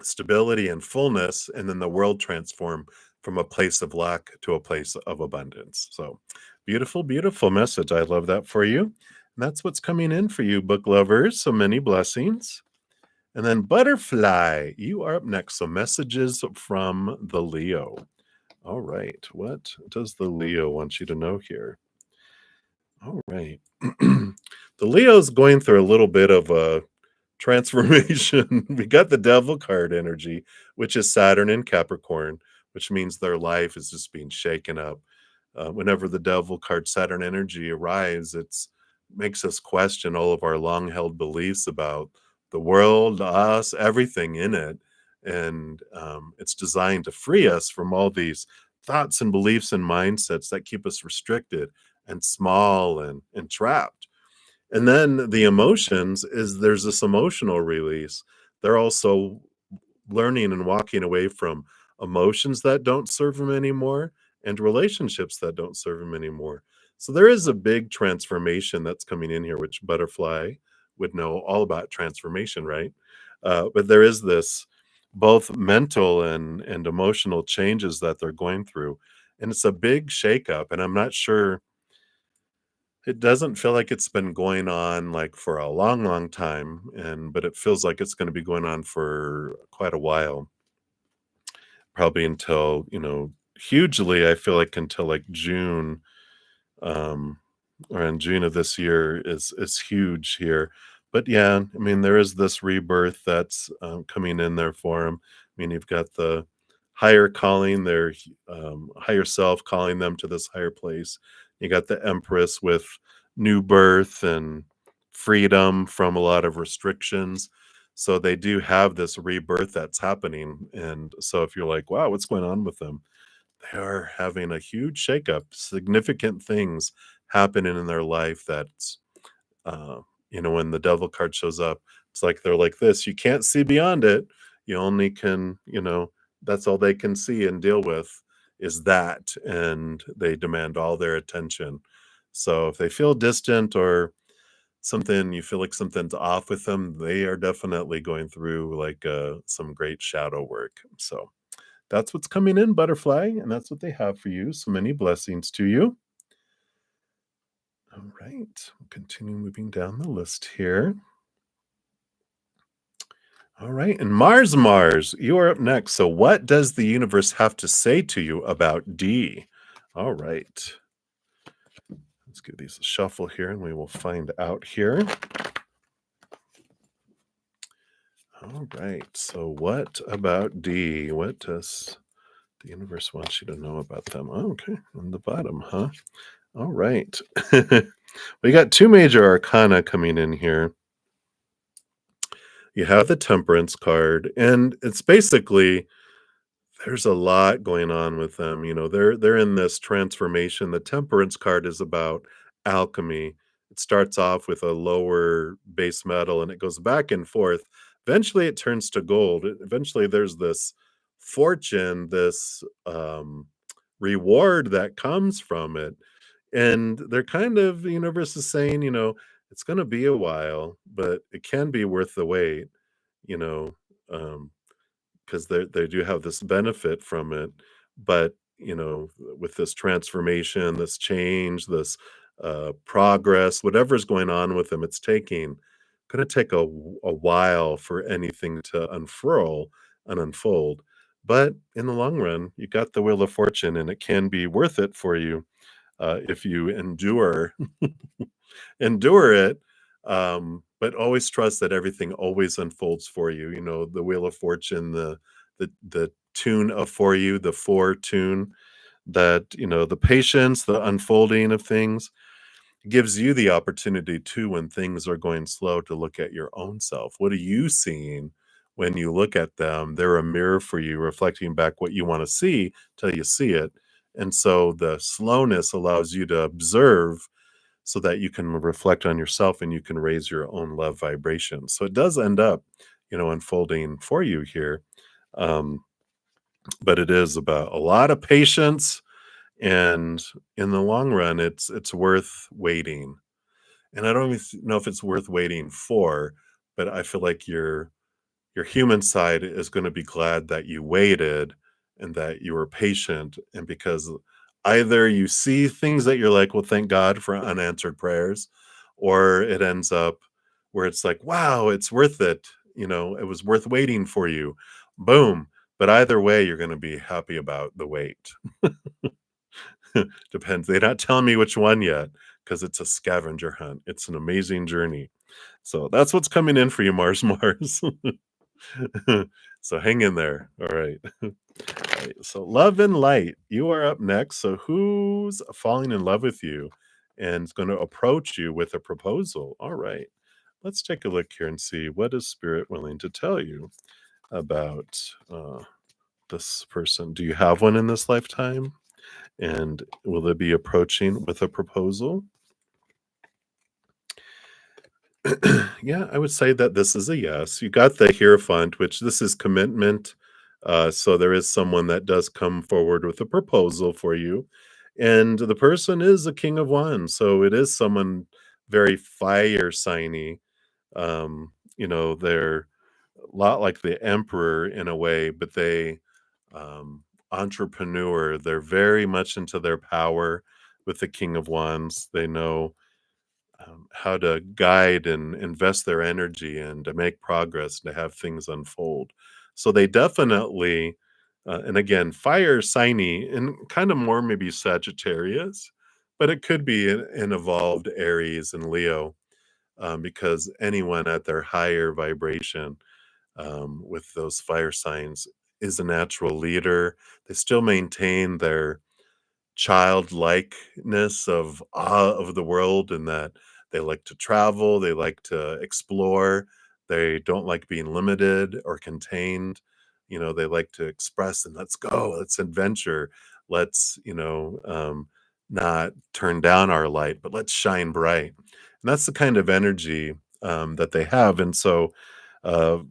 Stability and fullness, and then the world transform from a place of lack to a place of abundance. So beautiful, beautiful message. I love that for you. And that's what's coming in for you, book lovers. So many blessings. And then Butterfly, you are up next. So messages from the Leo. All right. What does the Leo want you to know here? All right. The Leo's going through a little bit of a transformation. We got the Devil card energy, which is Saturn in Capricorn, which means their life is just being shaken up. Whenever the Devil card Saturn energy arrives, it's makes us question all of our long-held beliefs about the world, us, everything in it. And it's designed to free us from all these thoughts and beliefs and mindsets that keep us restricted and small and trapped. And then the emotions is there's this emotional release. They're also learning and walking away from emotions that don't serve him anymore and relationships that don't serve him anymore. So there is a big transformation that's coming in here, which Butterfly would know all about transformation, right? But there is this both mental and emotional changes that they're going through, and it's a big shakeup. And I'm not sure, it doesn't feel like it's been going on like for a long, long time, and but it feels like it's going to be going on for quite a while, probably until, hugely, I feel like until like June, um, or in June of this year is huge here. But yeah, I mean, there is this rebirth that's coming in there for him. I mean, you've got the higher calling, their higher self calling them to this higher place. You got the Empress with new birth and freedom from a lot of restrictions. So they do have this rebirth that's happening. And so if you're like, wow, what's going on with them? They are having a huge shakeup, significant things happening in their life that's, uh, when the devil card shows up, it's like they're like this, you can't see beyond it. You only can, that's all they can see and deal with is that, and they demand all their attention. So if they feel distant or something, you feel like something's off with them, they are definitely going through like some great shadow work. So that's what's coming in, Butterfly, and that's what they have for you. So many blessings to you. All right, we'll continue moving down the list here. All right, and Mars, you are up next. So, what does the universe have to say to you about D? All right, let's give these a shuffle here and we will find out here. All right, so what about D? What does the universe want you to know about them? Oh, okay, on the bottom, huh? All right. We got two major arcana coming in here. You have the Temperance card, and it's basically there's a lot going on with them. They're in this transformation. The Temperance card is about alchemy. It starts off with a lower base metal and it goes back and forth. Eventually it turns to gold. Eventually there's this fortune, this reward that comes from it. And they're kind of, the universe is saying, it's going to be a while, but it can be worth the wait, you know, um, because they do have this benefit from it. But, with this transformation, this change, this progress, whatever's going on with them, it's taking, going to take a while for anything to unfurl and unfold. But in the long run, you got the Wheel of Fortune, and it can be worth it for you if you endure it, but always trust that everything always unfolds for you. The Wheel of Fortune, the tune of for you, the for tune, that the patience, the unfolding of things gives you the opportunity to, when things are going slow, to look at your own self. What are you seeing when you look at them? They're a mirror for you, reflecting back what you want to see till you see it. And so the slowness allows you to observe so that you can reflect on yourself and you can raise your own love vibration. So it does end up, unfolding for you here. Um, but it is about a lot of patience, and in the long run, it's worth waiting. And I don't even know if it's worth waiting for, but I feel like your human side is going to be glad that you waited and that you were patient. And because either you see things that you're like, well, thank God for unanswered prayers, or it ends up where it's like, wow, it's worth it. It was worth waiting for you. Boom. But either way, you're going to be happy about the wait. Depends. They're not telling me which one yet because it's a scavenger hunt. It's an amazing journey. So that's what's coming in for you, Mars. So hang in there. All right. Right. So love and light, you are up next. So who's falling in love with you and is going to approach you with a proposal? All right. Let's take a look here and see what is spirit willing to tell you about this person. Do you have one in this lifetime? And will they be approaching with a proposal? Yeah, I would say that this is a yes. You got the Hierophant, which this is commitment. So there is someone that does come forward with a proposal for you. And the person is a King of Wands. So it is someone very fire signy. They're a lot like the Emperor in a way, but they entrepreneur. They're very much into their power with the King of Wands. They know how to guide and invest their energy and to make progress, to have things unfold. So they definitely, and again, fire signy and kind of more maybe Sagittarius, but it could be an evolved Aries and Leo, because anyone at their higher vibration, with those fire signs, is a natural leader. They still maintain their childlikeness of awe of the world, and that they like to travel, they like to explore, they don't like being limited or contained. They like to express and let's go, let's adventure, let's, not turn down our light, but let's shine bright. And that's the kind of energy that they have. And so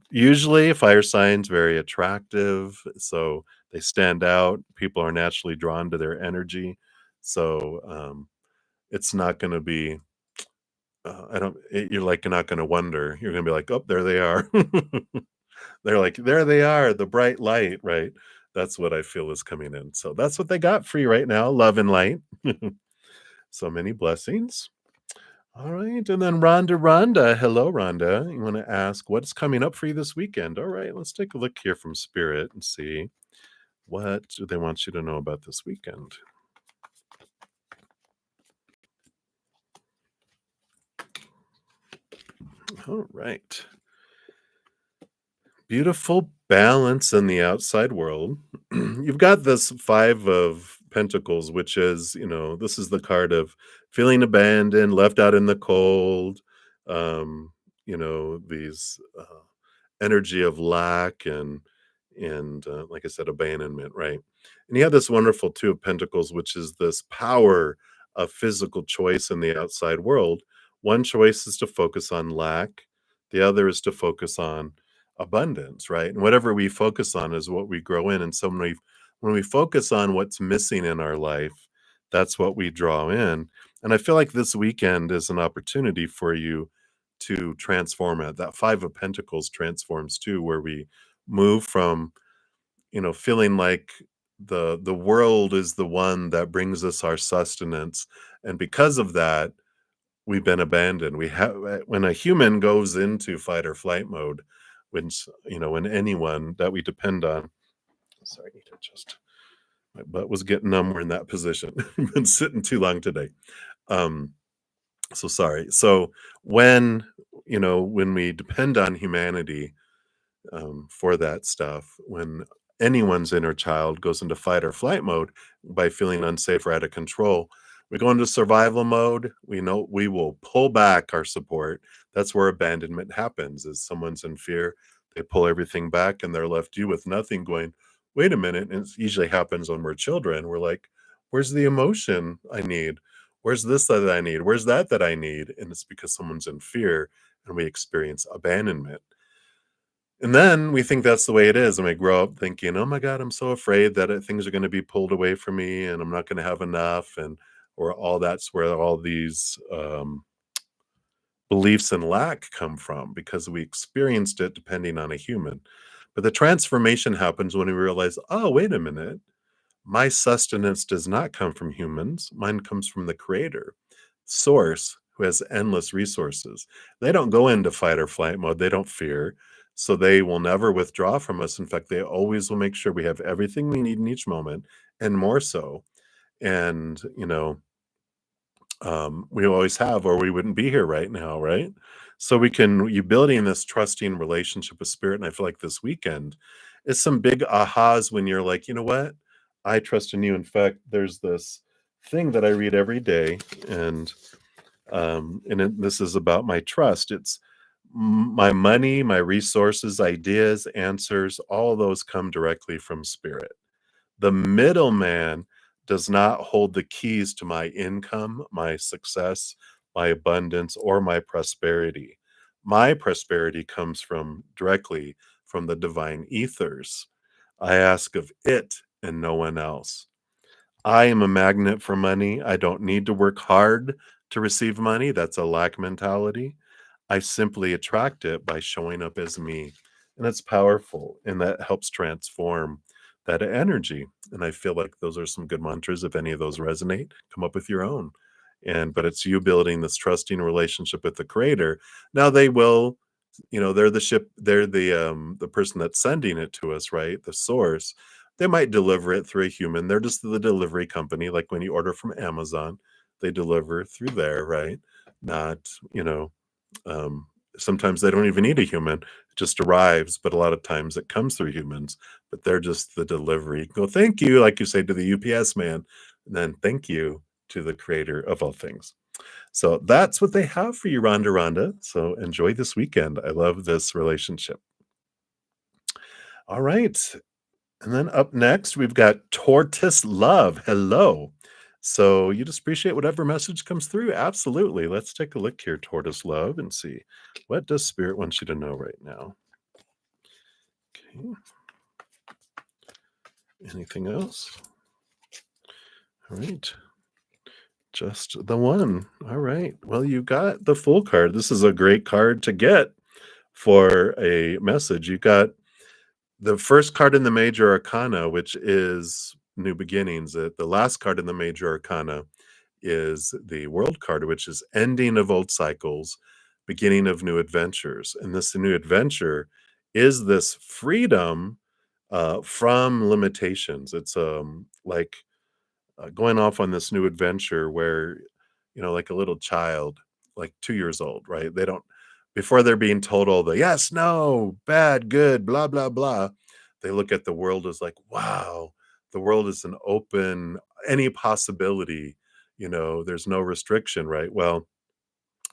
usually fire signs very attractive. So they stand out. People are naturally drawn to their energy. So, it's not gonna be, I don't you're, like, not gonna wonder. You're gonna be like, "Oh, there they are." They're like, "There they are, the bright light," right? That's what I feel is coming in. So that's what they got for you right now, love and light. So many blessings. Alright, and then Rhonda. Hello, Rhonda. You wanna ask what's coming up for you this weekend? Alright, let's take a look here from Spirit and see what do they want you to know about this weekend. All right. Beautiful balance in the outside world. You've got this 5 of Pentacles, which is, this is the card of feeling abandoned, left out in the cold, these energy of lack and like I said, abandonment, right? And you have this wonderful 2 of Pentacles, which is this power of physical choice in the outside world. One choice is to focus on lack, the other is to focus on abundance, right? And whatever we focus on is what we grow in. And so when we focus on what's missing in our life, that's what we draw in. And I feel like this weekend is an opportunity for you to transform it. That 5 of Pentacles transforms too, where we move from, feeling like the world is the one that brings us our sustenance. And because of that, we've been abandoned. We have when a human goes into fight or flight mode, when anyone that we depend on, sorry, I need to just my butt was getting numb. We're in that position. Been sitting too long today. Um, so sorry. So when when we depend on humanity, for that stuff, when anyone's inner child goes into fight or flight mode by feeling unsafe or out of control, we go into survival mode. We know we will pull back our support. That's where abandonment happens. Is someone's in fear, they pull everything back and they're left you with nothing going, wait a minute. And it usually happens when we're children. We're like, where's the emotion I need? Where's this that I need? Where's that I need? And it's because someone's in fear and we experience abandonment. And then we think that's the way it is, and we grow up thinking, "Oh my god, I'm so afraid that, things are gonna be pulled away from me, and I'm not gonna have enough," and or all that's where all these, beliefs and lack come from because we experienced it depending on a human. But the transformation happens when we realize, "Oh, wait a minute. My sustenance does not come from humans. Mine comes from the creator, source, who has endless resources. They don't go into fight or flight mode. They don't fear. So they will never withdraw from us. In fact, they always will make sure we have everything we need in each moment and more so. And, we always have, or we wouldn't be here right now, right? So you building this trusting relationship with spirit. And I feel like this weekend is some big ahas when you're like, you know what? I trust in you. In fact, there's this thing that I read every day, this is about my trust. It's my money, my resources, ideas, answers, all those come directly from spirit. The middleman does not hold the keys to my income, my success, my abundance, or my prosperity. My prosperity comes from directly from the divine ethers. I ask of it and no one else. I am a magnet for money. I don't need to work hard to receive money. That's a lack mentality. I simply attract it by showing up as me. And it's powerful and that helps transform that energy. And I feel like those are some good mantras. If any of those resonate, come up with your own. But it's you building this trusting relationship with the creator. Now they will, they're the ship, they're the person that's sending it to us, right? The source. They might deliver it through a human. They're just the delivery company, like when you order from Amazon, they deliver through there, right? Not, um, sometimes they don't even need a human, it just arrives, but a lot of times it comes through humans, but they're just the delivery. Go, thank you, like you say to the UPS man, and then thank you to the creator of all things. So that's what they have for you, Rhonda Rhonda. So enjoy this weekend. I love this relationship. All right. And then up next, we've got Tortoise Love. Hello. So you just appreciate whatever message comes through. Absolutely. Let's take a look here, Tortoise Love, and see what does Spirit want you to know right now. Okay. Anything else? All right. Just the one. All right. Well, you got the full card. This is a great card to get for a message. You got the first card in the major arcana, which is new beginnings. The last card in the major arcana is the world card, which is ending of old cycles, beginning of new adventures. And this new adventure is this freedom from limitations. It's like going off on this new adventure where, like a little child, like 2 years old, right? They don't, before they're being told all the yes, no, bad, good, blah, blah, blah, they look at the world as like, wow, the world is an open, any possibility, there's no restriction, right? Well,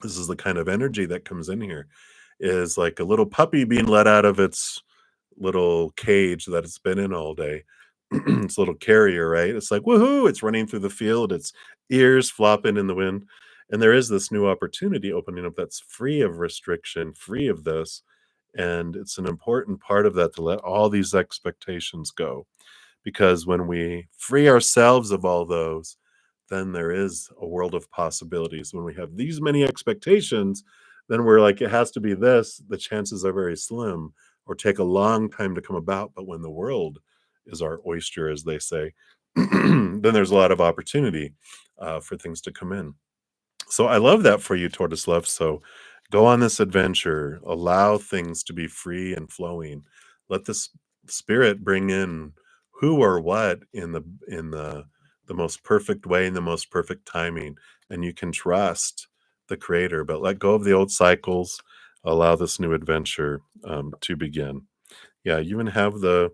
this is the kind of energy that comes in here is like a little puppy being let out of its little cage that it's been in all day. Its little carrier, right? It's like, woohoo, it's running through the field, its ears flopping in the wind. And there is this new opportunity opening up that's free of restriction, free of this. And it's an important part of that to let all these expectations go. Because when we free ourselves of all those, then there is a world of possibilities. When we have these many expectations, then we're like, it has to be this. The chances are very slim or take a long time to come about. But when the world is our oyster, as they say, then there's a lot of opportunity for things to come in. So I love that for you, Tortoise Love. So go on this adventure, allow things to be free and flowing. Let this spirit bring in who or what in the most perfect way, in the most perfect timing, and you can trust the creator, but let go of the old cycles, allow this new adventure to begin. Yeah, you even have the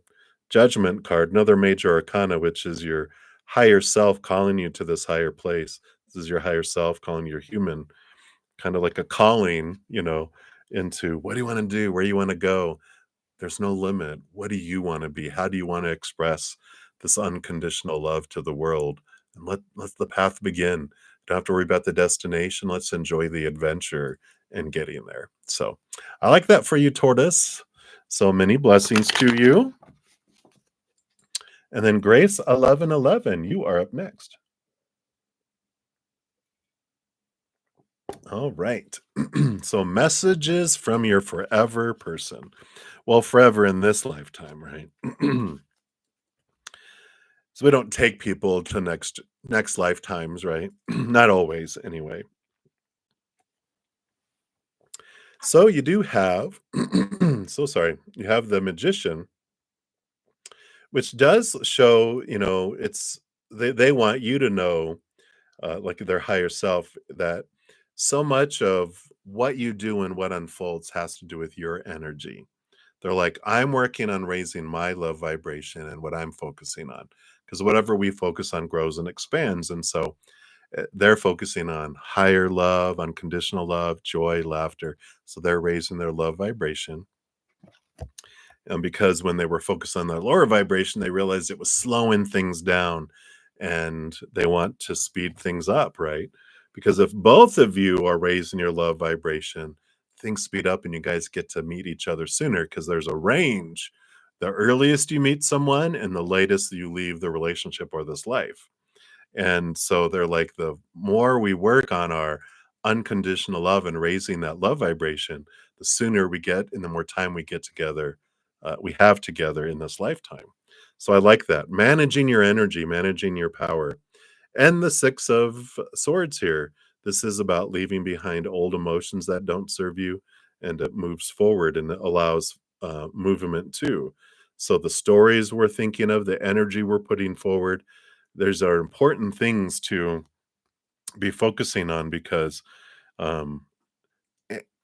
judgment card, another major arcana, which is your higher self calling you to this higher place. This is your higher self calling your human, kind of like a calling, into what do you want to do? Where do you want to go? There's no limit. What do you want to be? How do you want to express this unconditional love to the world? And let the path begin. Don't have to worry about the destination. Let's enjoy the adventure and getting there. So I like that for you, Tortoise. So many blessings to you. And then Grace 1111, you are up next. All right. So messages from your forever person. Well, forever in this lifetime, right? So we don't take people to next lifetimes, right? Not always, anyway. So you do have so sorry. You have the magician, which does show, it's they want you to know, like their higher self, that so much of what you do and what unfolds has to do with your energy. They're like, I'm working on raising my love vibration and what I'm focusing on. Because whatever we focus on grows and expands. And so they're focusing on higher love, unconditional love, joy, laughter. So they're raising their love vibration. And because when they were focused on that lower vibration, they realized it was slowing things down and they want to speed things up, right? Because if both of you are raising your love vibration, things speed up and you guys get to meet each other sooner because there's a range. The earliest you meet someone and the latest you leave the relationship or this life. And so they're like, the more we work on our unconditional love and raising that love vibration, the sooner we get and the more time we get together, we have together in this lifetime. So I like that. Managing your energy, managing your power. And the Six of Swords here. This is about leaving behind old emotions that don't serve you, and it moves forward and it allows movement too. So the stories we're thinking of, the energy we're putting forward, there's are important things to be focusing on because um,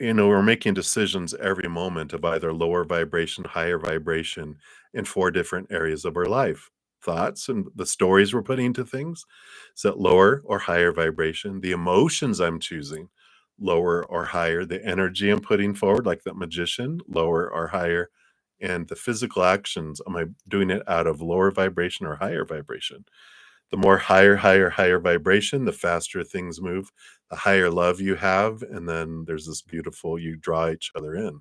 we're making decisions every moment of either lower vibration, higher vibration in four different areas of our life. Thoughts and the stories we're putting into things. Is that lower or higher vibration? The emotions I'm choosing, lower or higher. The energy I'm putting forward, like that magician, lower or higher. And the physical actions, am I doing it out of lower vibration or higher vibration? The more higher vibration, the faster things move, the higher love you have, and then there's this beautiful you draw each other in.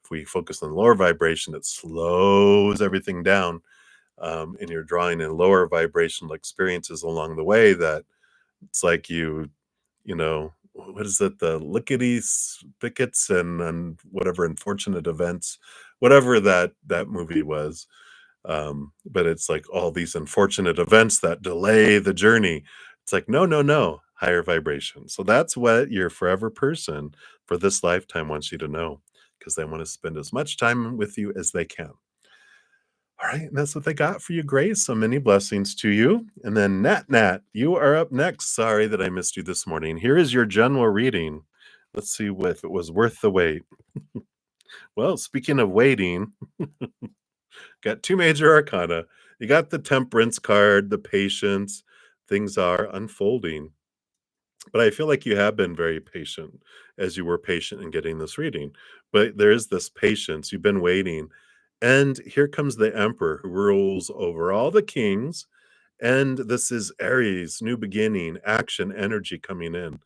If we focus on lower vibration, it slows everything down, and you're drawing in lower vibrational experiences along the way that it's like what is it? The lickety spickets and whatever unfortunate events, whatever that movie was, but it's like all these unfortunate events that delay the journey. It's like, no, no, no, higher vibration. So that's what your forever person for this lifetime wants you to know because they want to spend as much time with you as they can. All right, and that's what they got for you, Grace. So many blessings to you. And then Nat, you are up next. Sorry that I missed you this morning. Here is your general reading. Let's see if it was worth the wait. Well, speaking of waiting, got two major arcana. You got the temperance card, the patience. Things are unfolding. But I feel like you have been very patient as you were patient in getting this reading. But there is this patience. You've been waiting. And here comes the emperor who rules over all the kings. And this is Aries, new beginning, action, energy coming in.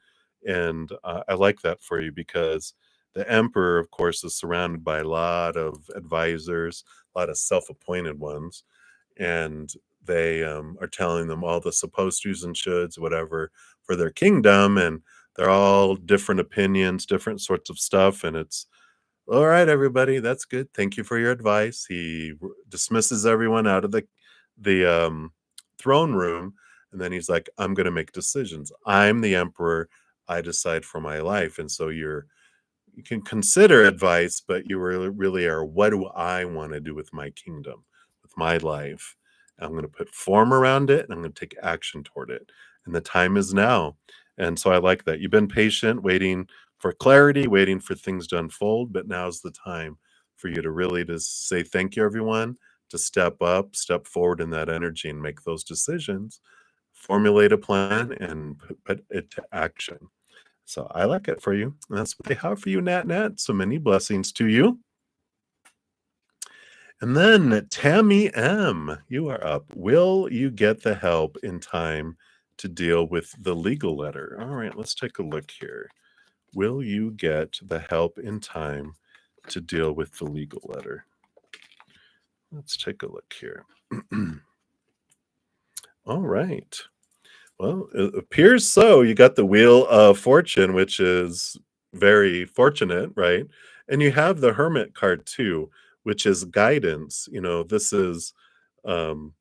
And I like that for you because the emperor, of course, is surrounded by a lot of advisors, a lot of self appointed ones and they are telling them all the supposed tos and shoulds, whatever, for their kingdom, and they're all different opinions, different sorts of stuff, and it's all right, everybody, that's good. Thank you for your advice. He dismisses everyone out of the throne room, and then he's like, "I'm going to make decisions. I'm the emperor. I decide for my life." And so you can consider advice, but you really are, what do I want to do with my kingdom, with my life? I'm going to put form around it and I'm going to take action toward it. And the time is now. And so I like that. You've been patient, waiting for clarity, waiting for things to unfold, but now's the time for you to really just say thank you, everyone, to step up, step forward in that energy and make those decisions, formulate a plan and put it to action. So I like it for you. And that's what they have for you, Nat. So many blessings to you. And then Tammy M, you are up. Will you get the help in time to deal with the legal letter? All right, let's take a look here. Will you get the help in time to deal with the legal letter? Let's take a look here. All right. Well, it appears so. You got the Wheel of Fortune, which is very fortunate, right? And you have the Hermit card too, which is guidance. This is um,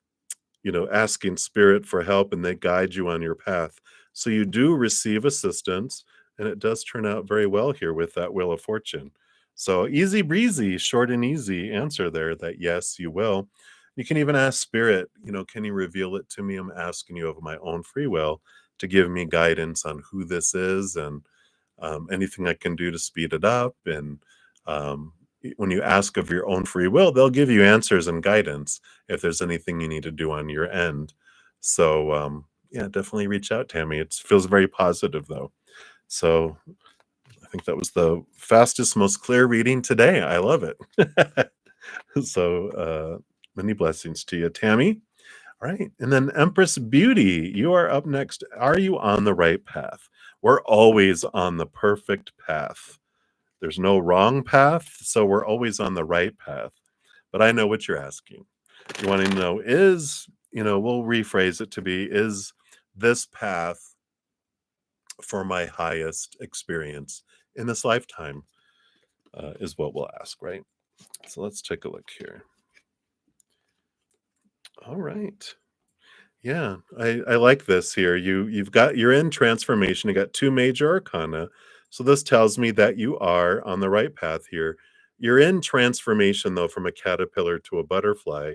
asking spirit for help and they guide you on your path. So you do receive assistance, and it does turn out very well here with that Wheel of Fortune. So easy breezy, short and easy answer there that yes, you will. You can even ask spirit, can you reveal it to me? I'm asking you of my own free will to give me guidance on who this is and anything I can do to speed it up. And when you ask of your own free will, they'll give you answers and guidance if there's anything you need to do on your end. So, yeah, definitely reach out, Tammy. It feels very positive, though. So, I think that was the fastest, most clear reading today. I love it. So, many blessings to you, Tammy. All right. And then Empress Beauty, you are up next. Are you on the right path? We're always on the perfect path. There's no wrong path, so we're always on the right path. But I know what you're asking. You wanting to know is, we'll rephrase it to be, is this path for my highest experience in this lifetime? Is what we'll ask, right? So let's take a look here. All right. Yeah, I like this here. You're in transformation. You got two major arcana. So this tells me that you are on the right path here. You're in transformation though from a caterpillar to a butterfly.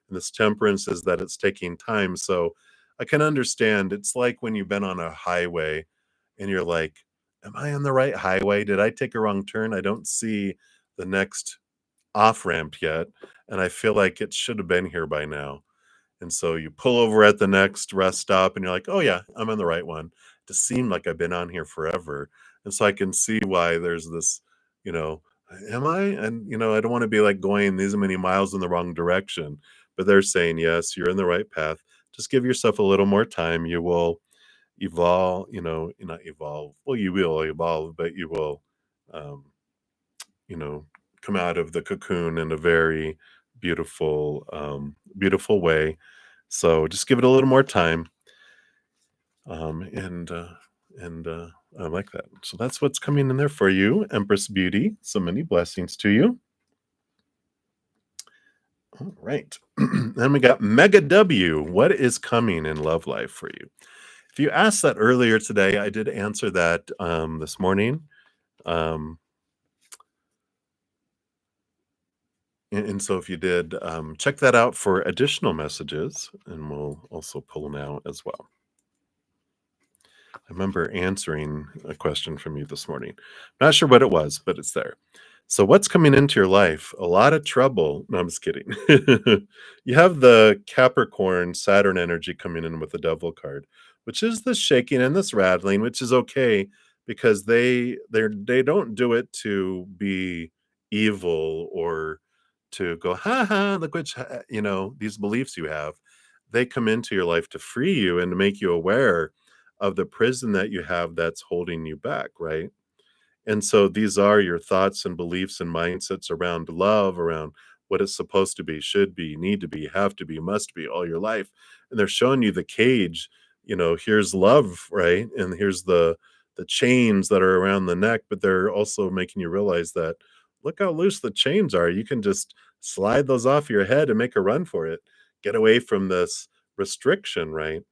And this temperance is that it's taking time. So I can understand it's like when you've been on a highway and you're like, am I on the right highway? Did I take a wrong turn? I don't see the next off ramp yet. And I feel like it should have been here by now, and so you pull over at the next rest stop and you're like, "Oh yeah, I'm on the right one." It just seemed like I've been on here forever. And so I can see why there's this, you know, am I? And I don't want to be like going these many miles in the wrong direction. But they're saying, yes, you're in the right path. Just give yourself a little more time. You will evolve, not evolve. Well, you will evolve, but you will um, you know, come out of the cocoon in a very beautiful way. So just give it a little more time, um, and uh, and I like that. So that's what's coming in there for you, Empress Beauty. So many blessings to you. All right, then we got Mega W. What is coming in love life for you? If you asked that earlier today, I did answer that this morning. Um, and so if you did, check that out for additional messages, and we'll also pull them out as well. I remember answering a question from you this morning. Not sure what it was, but it's there. So, what's coming into your life? A lot of trouble. No, I'm just kidding. You have the Capricorn Saturn energy coming in with the Devil card, which is this shaking and this rattling, which is okay because they don't do it to be evil or to go ha ha look which these beliefs you have. They come into your life to free you and to make you aware of the prison that you have that's holding you back, right? And so these are your thoughts and beliefs and mindsets around love, around what it's supposed to be, should be, need to be, have to be, must be all your life. And they're showing you the cage, here's love, right? And here's the chains that are around the neck, but they're also making you realize that look how loose the chains are. You can just slide those off your head and make a run for it. Get away from this restriction, right?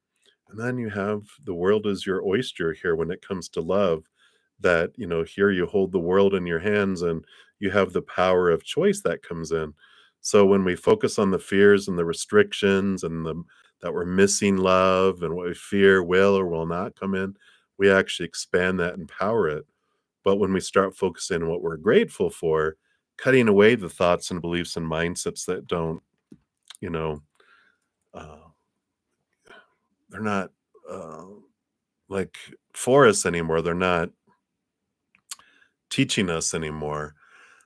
And then you have the world is your oyster here when it comes to love. That, here you hold the world in your hands and you have the power of choice that comes in. So when we focus on the fears and the restrictions and that we're missing love and what we fear will or will not come in, we actually expand that and power it. But when we start focusing on what we're grateful for, cutting away the thoughts and beliefs and mindsets that don't, you know, uh, they're not uh, like for us anymore. They're not teaching us anymore.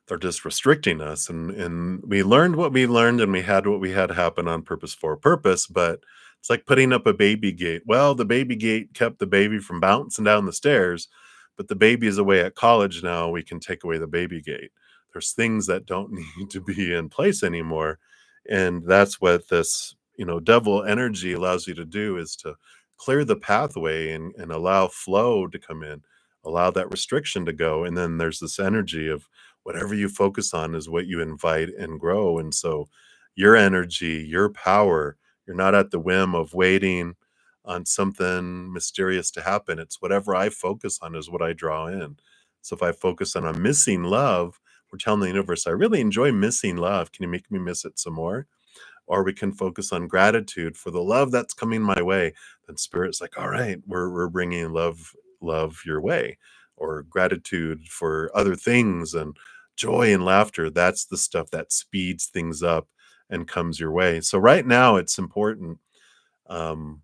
They're just restricting us. And we learned what we learned and we had what we had happen on purpose for a purpose. But it's like putting up a baby gate. Well, the baby gate kept the baby from bouncing down the stairs, but the baby is away at college now. We can take away the baby gate. There's things that don't need to be in place anymore. And that's what this, devil energy allows you to do, is to clear the pathway and allow flow to come in, allow that restriction to go. And then there's this energy of whatever you focus on is what you invite and grow. And so your energy, your power, you're not at the whim of waiting on something mysterious to happen. It's whatever I focus on is what I draw in. So if I focus on a missing love, we're telling the universe, I really enjoy missing love. Can you make me miss it some more? Or we can focus on gratitude for the love that's coming my way. Then spirit's like, all right, we're bringing love your way, or gratitude for other things and joy and laughter. That's the stuff that speeds things up and comes your way. So right now it's important. Um,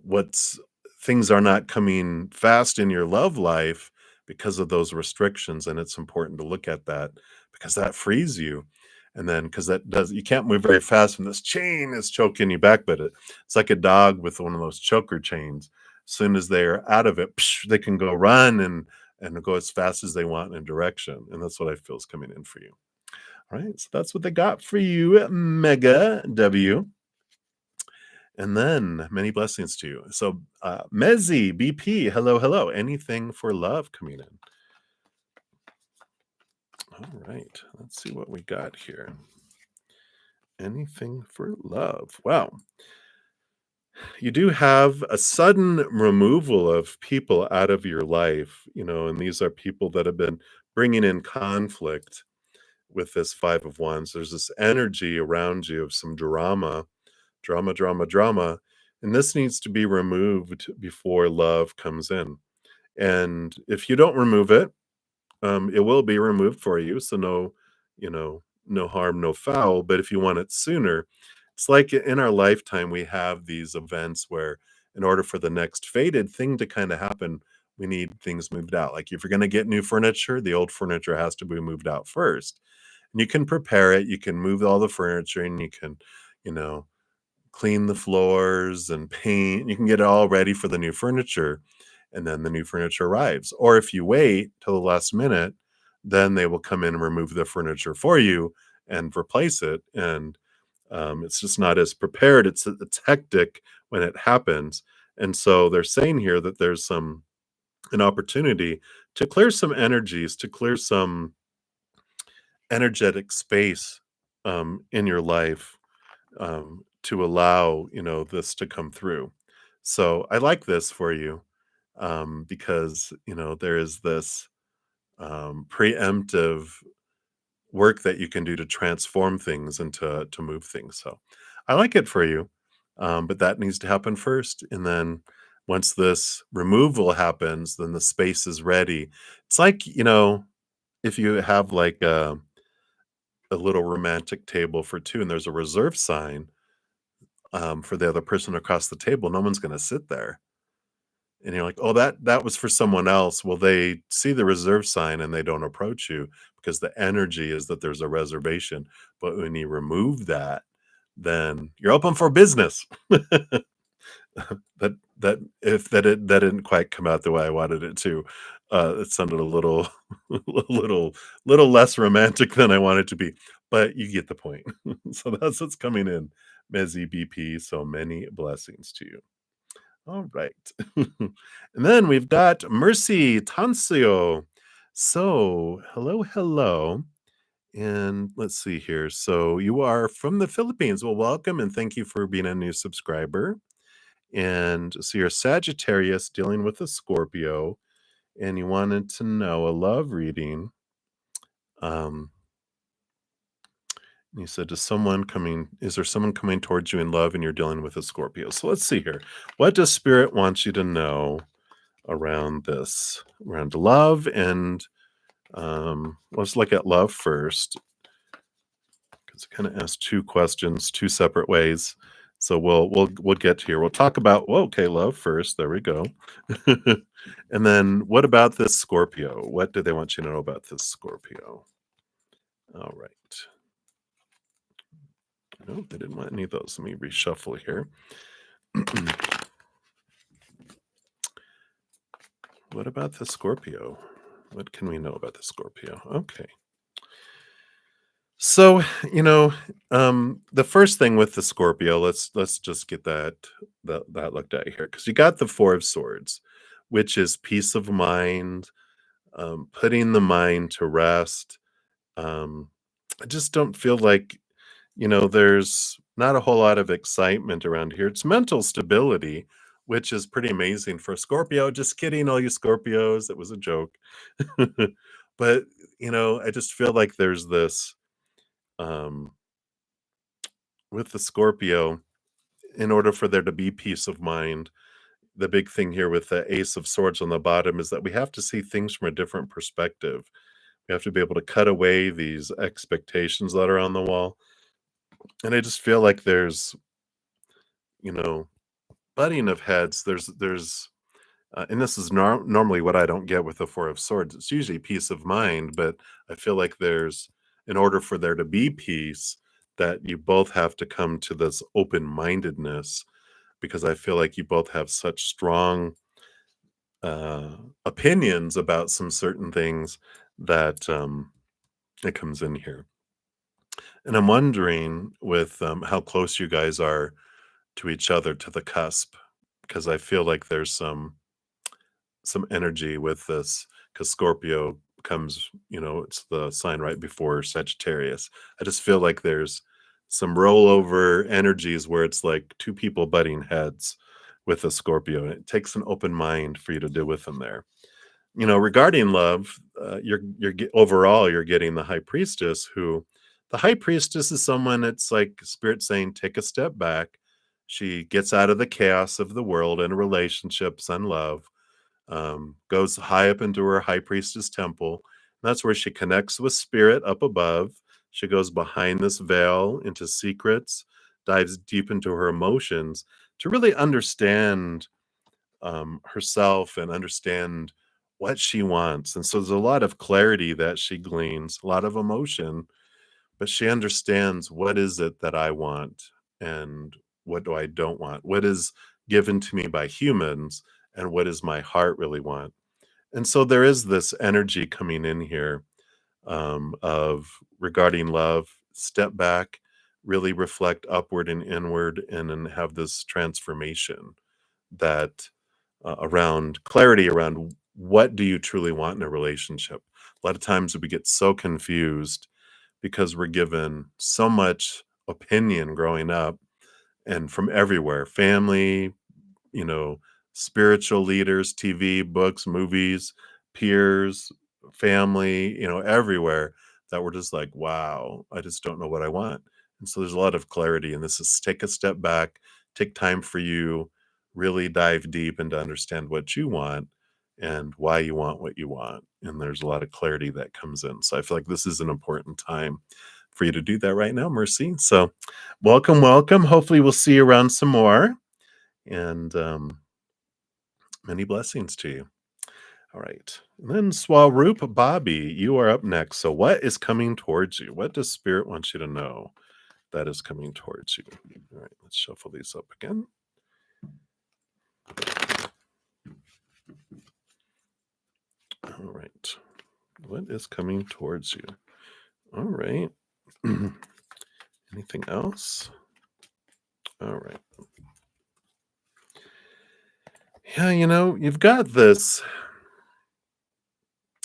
what's things are not coming fast in your love life because of those restrictions, and it's important to look at that because that frees you. And then because that does you can't move very fast when this chain is choking you back, but it's like a dog with one of those choker chains. As soon as they're out of it, they can go run and go as fast as they want in a direction. And that's what I feel is coming in for you. All right. So that's what they got for you, Mega W. And then many blessings to you. So, Mezzi, BP, hello, hello. Anything for love coming in? All right. Let's see what we got here. Anything for love. Wow. You do have a sudden removal of people out of your life, and these are people that have been bringing in conflict with this Five of Wands. There's this energy around you of some drama, drama, drama, drama, and this needs to be removed before love comes in. And if you don't remove it, it will be removed for you. So no harm, no foul. But if you want it sooner, it's like in our lifetime, we have these events where, in order for the next fated thing to kind of happen, we need things moved out. Like if you're going to get new furniture, the old furniture has to be moved out first. And you can prepare it, you can move all the furniture, and you can, you know, clean the floors and paint. You can get it all ready for the new furniture, and then the new furniture arrives. Or if you wait till the last minute, then they will come in and remove the furniture for you and replace it. And it's just not as prepared. It's hectic when it happens. And so they're saying here that there's an opportunity to clear some energies, to clear some energetic space in your life, to allow this to come through. So I like this for you, because there is this preemptive work that you can do to transform things and to move things. So I like it for you, but that needs to happen first, and then once this removal happens, then the space is ready. It's like if you have like a little romantic table for two, and there's a reserve sign for the other person across the table, no one's going to sit there. And you're like, oh, that was for someone else. Well, they see the reserve sign and they don't approach you because the energy is that there's a reservation. But when you remove that, then you're open for business. That didn't quite come out the way I wanted it to. It sounded a little, little less romantic than I wanted it to be, but you get the point. So that's what's coming in, Mezzi BP. So many blessings to you. All right. And then we've got Mercy Tansio. So hello, hello. And let's see here. So you are from the Philippines. Well, welcome and thank you for being a new subscriber. And so you're Sagittarius dealing with a Scorpio, and you wanted to know a love reading. You said, is there someone coming towards you in love and you're dealing with a Scorpio? So let's see here. What does Spirit want you to know around this, around love? And let's look at love first, because it kind of asks two questions, two separate ways. So we'll get here. We'll talk about love first. There we go. And then what about this Scorpio? What do they want you to know about this Scorpio? All right. No, they didn't want any of those. Let me reshuffle here. What about the Scorpio? What can we know about the Scorpio? Okay. So, the first thing with the Scorpio, let's just get that looked at here, because you got the Four of Swords, which is peace of mind, putting the mind to rest. I just don't feel like, there's not a whole lot of excitement around here. It's mental stability, which is pretty amazing for Scorpio. Just kidding, all you Scorpios. It was a joke. But, I just feel like there's this, um, with the Scorpio, in order for there to be peace of mind, the big thing here with the Ace of Swords on the bottom is that we have to see things from a different perspective. We have to be able to cut away these expectations that are on the wall. And I just feel like there's, you know, butting of heads. And this is normally what I don't get with the Four of Swords. It's usually peace of mind, but I feel like in order for there to be peace, that you both have to come to this open mindedness, because I feel like you both have such strong uh, opinions about some certain things that it comes in here. And I'm wondering with how close you guys are to each other, to the cusp, because I feel like there's some energy with this, because Scorpio comes, it's the sign right before Sagittarius. I just feel like there's some rollover energies where it's like two people butting heads with a Scorpio, and it takes an open mind for you to deal with them there. Regarding love, overall you're getting the High Priestess, who the High Priestess is someone, it's like Spirit saying, take a step back. She gets out of the chaos of the world and relationships and love, goes high up into her High Priestess temple. And that's where she connects with Spirit up above. She goes behind this veil into secrets, dives deep into her emotions to really understand herself and understand what she wants. And so there's a lot of clarity that she gleans, a lot of emotion, but she understands, what is it that I want and what do I don't want? What is given to me by humans and what does my heart really want? And so there is this energy coming in here, of regarding love, step back, really reflect upward and inward, and then have this transformation that, around clarity around what do you truly want in a relationship. A lot of times we get so confused because we're given so much opinion growing up and from everywhere, family, you know, spiritual leaders, TV, books, movies, peers, family, everywhere, that we're just like, wow, I just don't know what I want. And so there's a lot of clarity. And this is take a step back, take time for you, really dive deep and to understand what you want and why you want what you want. And there's a lot of clarity that comes in. So I feel like this is an important time for you to do that right now, Mercy. So welcome, welcome. Hopefully we'll see you around some more. And many blessings to you. All right. And then Swaroop Bobby, you are up next. So what is coming towards you? What does Spirit want you to know that is coming towards you? All right, let's shuffle these up again. All right. What is coming towards you? All right. Anything else? All right. Yeah, you've got this.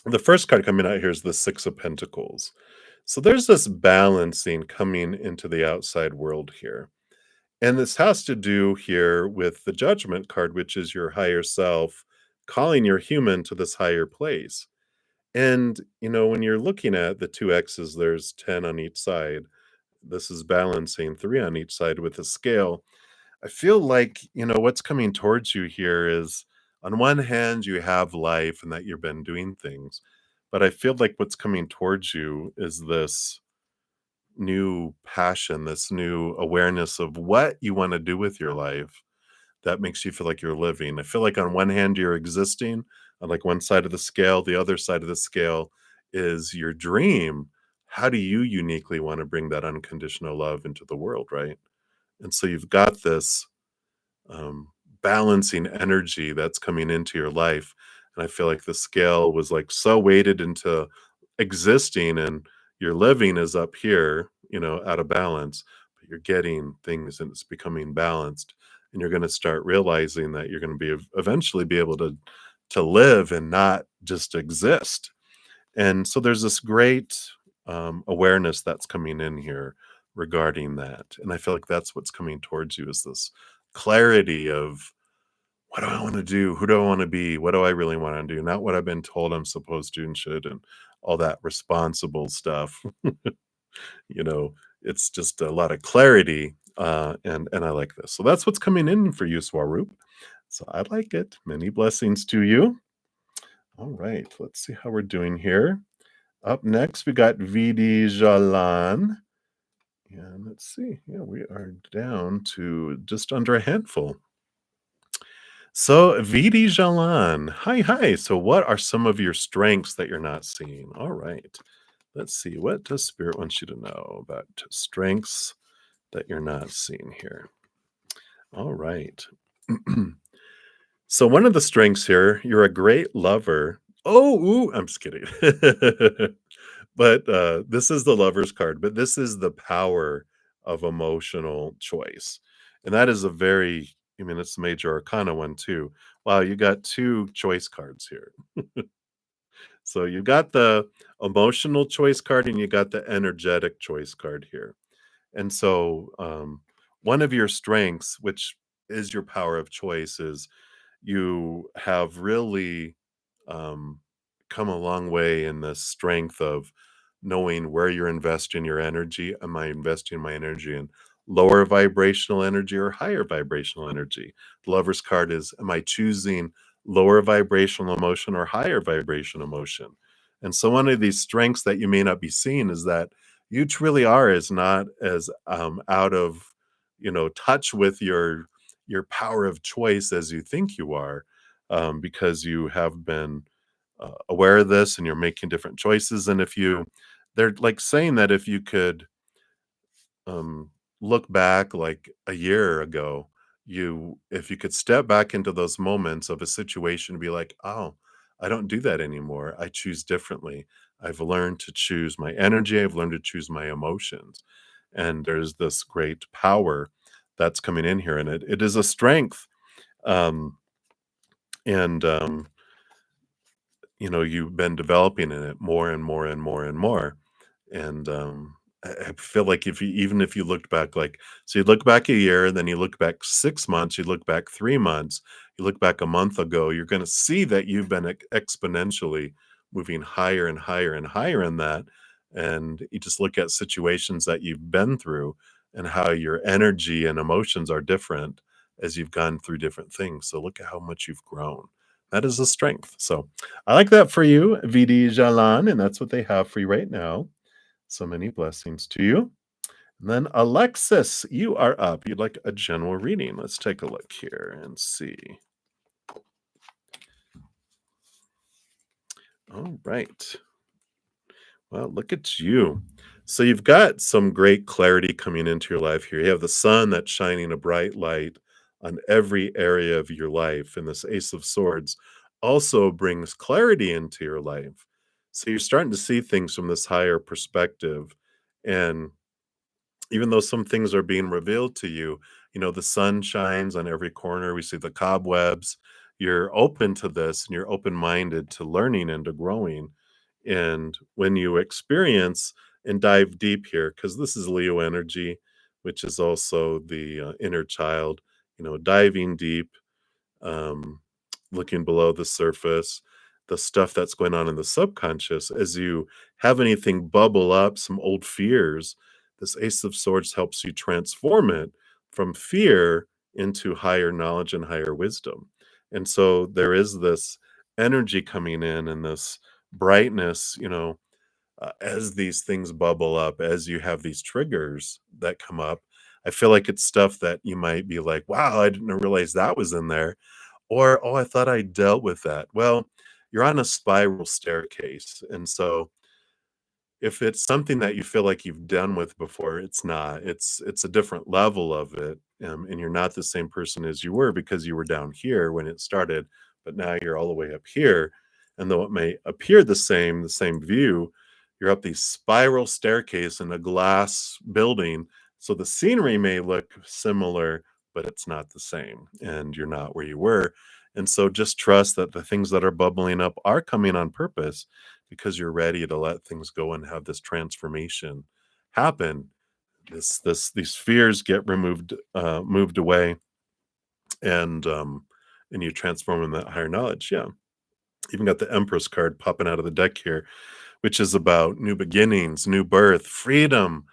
The first card coming out here is the Six of Pentacles. So there's this balancing coming into the outside world here. And this has to do here with the Judgment card, which is your higher self calling your human to this higher place. And, when you're looking at the two X's, there's 10 on each side. This is balancing 3 on each side with a scale. I feel like, what's coming towards you here is, on one hand, you have life and that you've been doing things. But I feel like what's coming towards you is this new passion, this new awareness of what you want to do with your life that makes you feel like you're living. I feel like on one hand, you're existing on like one side of the scale, the other side of the scale is your dream. How do you uniquely want to bring that unconditional love into the world, right? And so you've got this um, balancing energy that's coming into your life. And I feel like the scale was like so weighted into existing and your living is up here, out of balance, but you're getting things and it's becoming balanced. And you're going to start realizing that you're going to be eventually be able to live and not just exist. And so there's this great awareness that's coming in here regarding that. And I feel like that's what's coming towards you is this clarity of what do I want to do? Who do I want to be? What do I really want to do? Not what I've been told I'm supposed to and should and all that responsible stuff. you know, it's just a lot of clarity. And I like this. So that's what's coming in for you, Swaroop. So I like it. Many blessings to you. All right, let's see how we're doing here. Up next, we got VD Jalan. And let's see. Yeah, we are down to just under a handful. So, VD Jalan. Hi, hi. So, what are some of your strengths that you're not seeing? All right. Let's see. What does Spirit want you to know about strengths that you're not seeing here? All right. So one of the strengths here, you're a great lover. Oh, ooh, I'm just kidding. But this is the lover's card, but this is the power of emotional choice. And that is a very, I mean, it's a major arcana one too. Wow, you got two choice cards here. So you got the emotional choice card and you got the energetic choice card here. And so, one of your strengths, which is your power of choice, is you have really um, come a long way in the strength of knowing where you're investing your energy. Am I investing my energy in lower vibrational energy or higher vibrational energy? The lover's card is, am I choosing lower vibrational emotion or higher vibration emotion? And so, one of these strengths that you may not be seeing is that you truly are is not as out of touch with your power of choice as you think you are, because you have been aware of this and you're making different choices. And if you, they're like saying that if you could um, look back like a year ago, if you could step back into those moments of a situation and be like, oh, I don't do that anymore. I choose differently. I've learned to choose my energy. I've learned to choose my emotions. And there's this great power that's coming in here. And it is a strength. Um, and you've been developing in it more and more and more and more. And I feel like if you even if you looked back, like, so you look back a year, then you look back 6 months, you look back 3 months, you look back a month ago, you're going to see that you've been exponentially moving higher and higher and higher in that. And you just look at situations that you've been through and how your energy and emotions are different as you've gone through different things. So look at how much you've grown. That is a strength. So I like that for you, VD Jalan, and that's what they have for you right now. So many blessings to you. And then Alexis, you are up. You'd like a general reading. Let's take a look here and see. All right. Well, look at you. So you've got some great clarity coming into your life here. You have the sun that's shining a bright light on every area of your life. And this Ace of Swords also brings clarity into your life. So you're starting to see things from this higher perspective. And even though some things are being revealed to you, the sun shines on every corner. We see the cobwebs. You're open to this and you're open minded to learning and to growing. And when you experience and dive deep here, because this is Leo energy, which is also the inner child, diving deep, um, looking below the surface, the stuff that's going on in the subconscious. As you have anything bubble up, some old fears, this Ace of Swords helps you transform it from fear into higher knowledge and higher wisdom. And so there is this energy coming in and this brightness, as these things bubble up, as you have these triggers that come up. I feel like it's stuff that you might be like, wow, I didn't realize that was in there. Or, oh, I thought I dealt with that. Well, you're on a spiral staircase. And so if it's something that you feel like you've done with before, it's not. It's a different level of it, and you're not the same person as you were because you were down here when it started, but now you're all the way up here. And though it may appear the same view, you're up these spiral staircase in a glass building. So the scenery may look similar, but it's not the same, and you're not where you were. And so just trust that the things that are bubbling up are coming on purpose because you're ready to let things go and have this transformation happen. These fears get moved away, and and you transform in that higher knowledge. Yeah, even got the Empress card popping out of the deck here, which is about new beginnings, new birth, freedom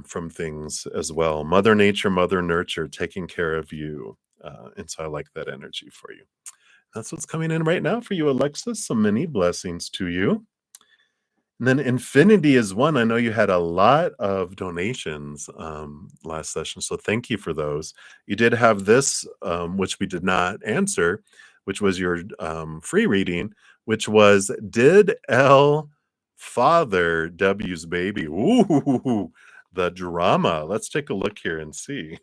from things as well. Mother Nature, Mother Nurture, taking care of you. And so I like that energy for you. That's what's coming in right now for you, Alexis. So many blessings to you. And then Infinity is one. I know you had a lot of donations last session, so thank you for those. You did have this, which we did not answer, which was your free reading, which was, did L father W's baby? Ooh, the drama. Let's take a look here and see.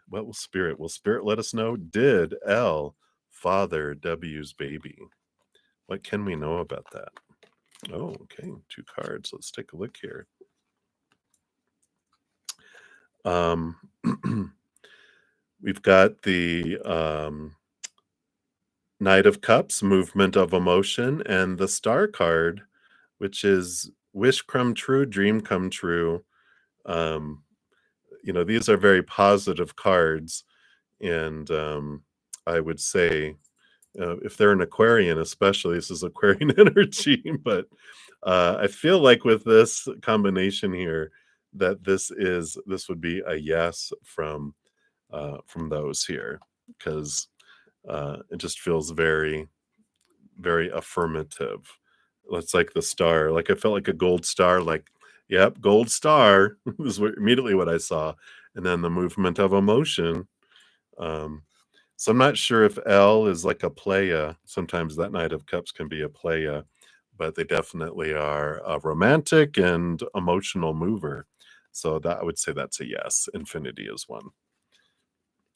What will Spirit? Will Spirit let us know? Did L father W's baby? What can we know about that? Oh, okay. 2 cards. Let's take a look here. Um, we've got the Knight of Cups, movement of emotion, and the Star card, which is wish come true, dream come true. Um, these are very positive cards, and I would say if they're an Aquarian, especially, this is Aquarian energy. But I feel like with this combination here, that this would be a yes from those here, because it just feels very, very affirmative. It's like the star. Like I felt like a gold star. Like, yep, gold star is immediately what I saw, and then the movement of emotion. Um, so I'm not sure if L is like a playa. Sometimes that Knight of Cups can be a playa, but they definitely are a romantic and emotional mover. So that I would say that's a yes. Infinity is one.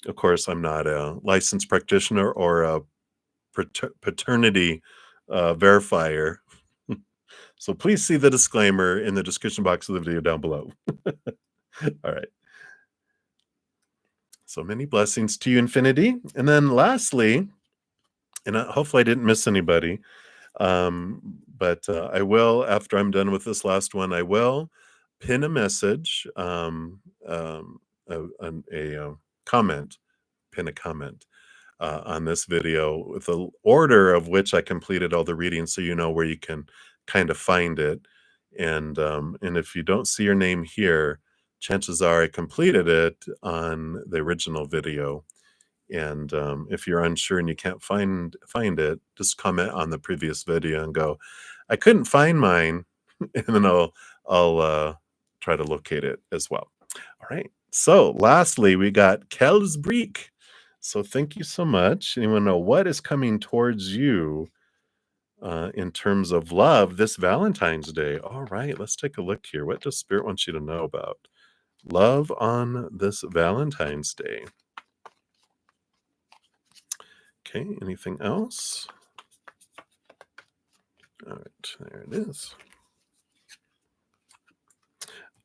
Of course, I'm not a licensed practitioner or a paternity verifier. So please see the disclaimer in the description box of the video down below. All right. So many blessings to you, Infinity. And then lastly, and hopefully I didn't miss anybody, but I will, after I'm done with this last one, I will pin a message, a comment, pin a comment on this video with the order of which I completed all the readings, so you know where you can kind of find it. And if you don't see your name here, chances are I completed it on the original video. And if you're unsure and you can't find it, just comment on the previous video and go, "I couldn't find mine," and then I'll try to locate it as well. All right. So lastly, we got Kelsbreek. So thank you so much. Anyone know what is coming towards you in terms of love this Valentine's Day? All right, let's take a look here. What does Spirit want you to know about love on this Valentine's Day? Okay, anything else? All right, there it is.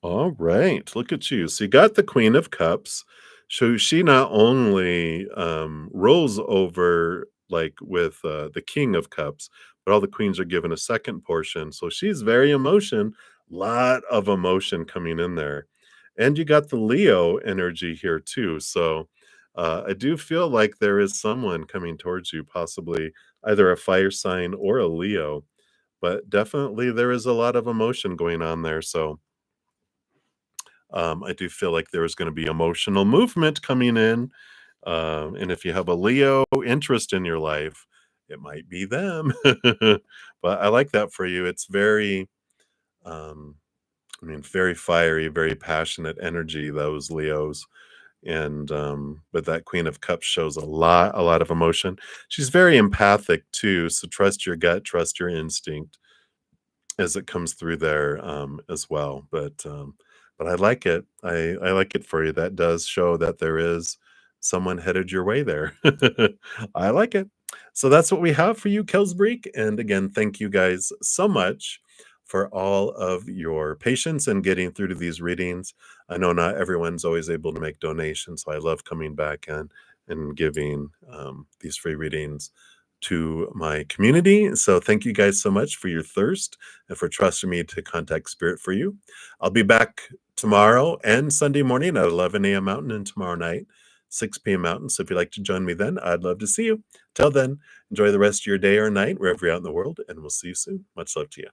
All right, look at you. So you got the Queen of Cups. So she not only rolls over like with the King of Cups, but all the queens are given a second portion. So she's very lot of emotion coming in there. And you got the Leo energy here too. So I do feel like there is someone coming towards you, possibly either a fire sign or a Leo, but definitely there is a lot of emotion going on there. So I do feel like there is going to be emotional movement coming in. And if you have a Leo interest in your life, it might be them. But I like that for you. It's very, um, very fiery, very passionate energy, those Leos. And but that Queen of Cups shows a lot of emotion. She's very empathic too. So trust your gut, trust your instinct as it comes through there, as well. But I like it. I like it for you. That does show that there is someone headed your way there. I like it. So that's what we have for you, Kelsbreek. And again, thank you guys so much for all of your patience and getting through to these readings. I know not everyone's always able to make donations, so I love coming back and giving these free readings to my community. So thank you guys so much for your thirst and for trusting me to contact Spirit for you. I'll be back tomorrow and Sunday morning at 11 a.m. Mountain, and tomorrow night, 6 p.m. Mountain. So if you'd like to join me then, I'd love to see you. Till then, enjoy the rest of your day or night, wherever you're out in the world, and we'll see you soon. Much love to you.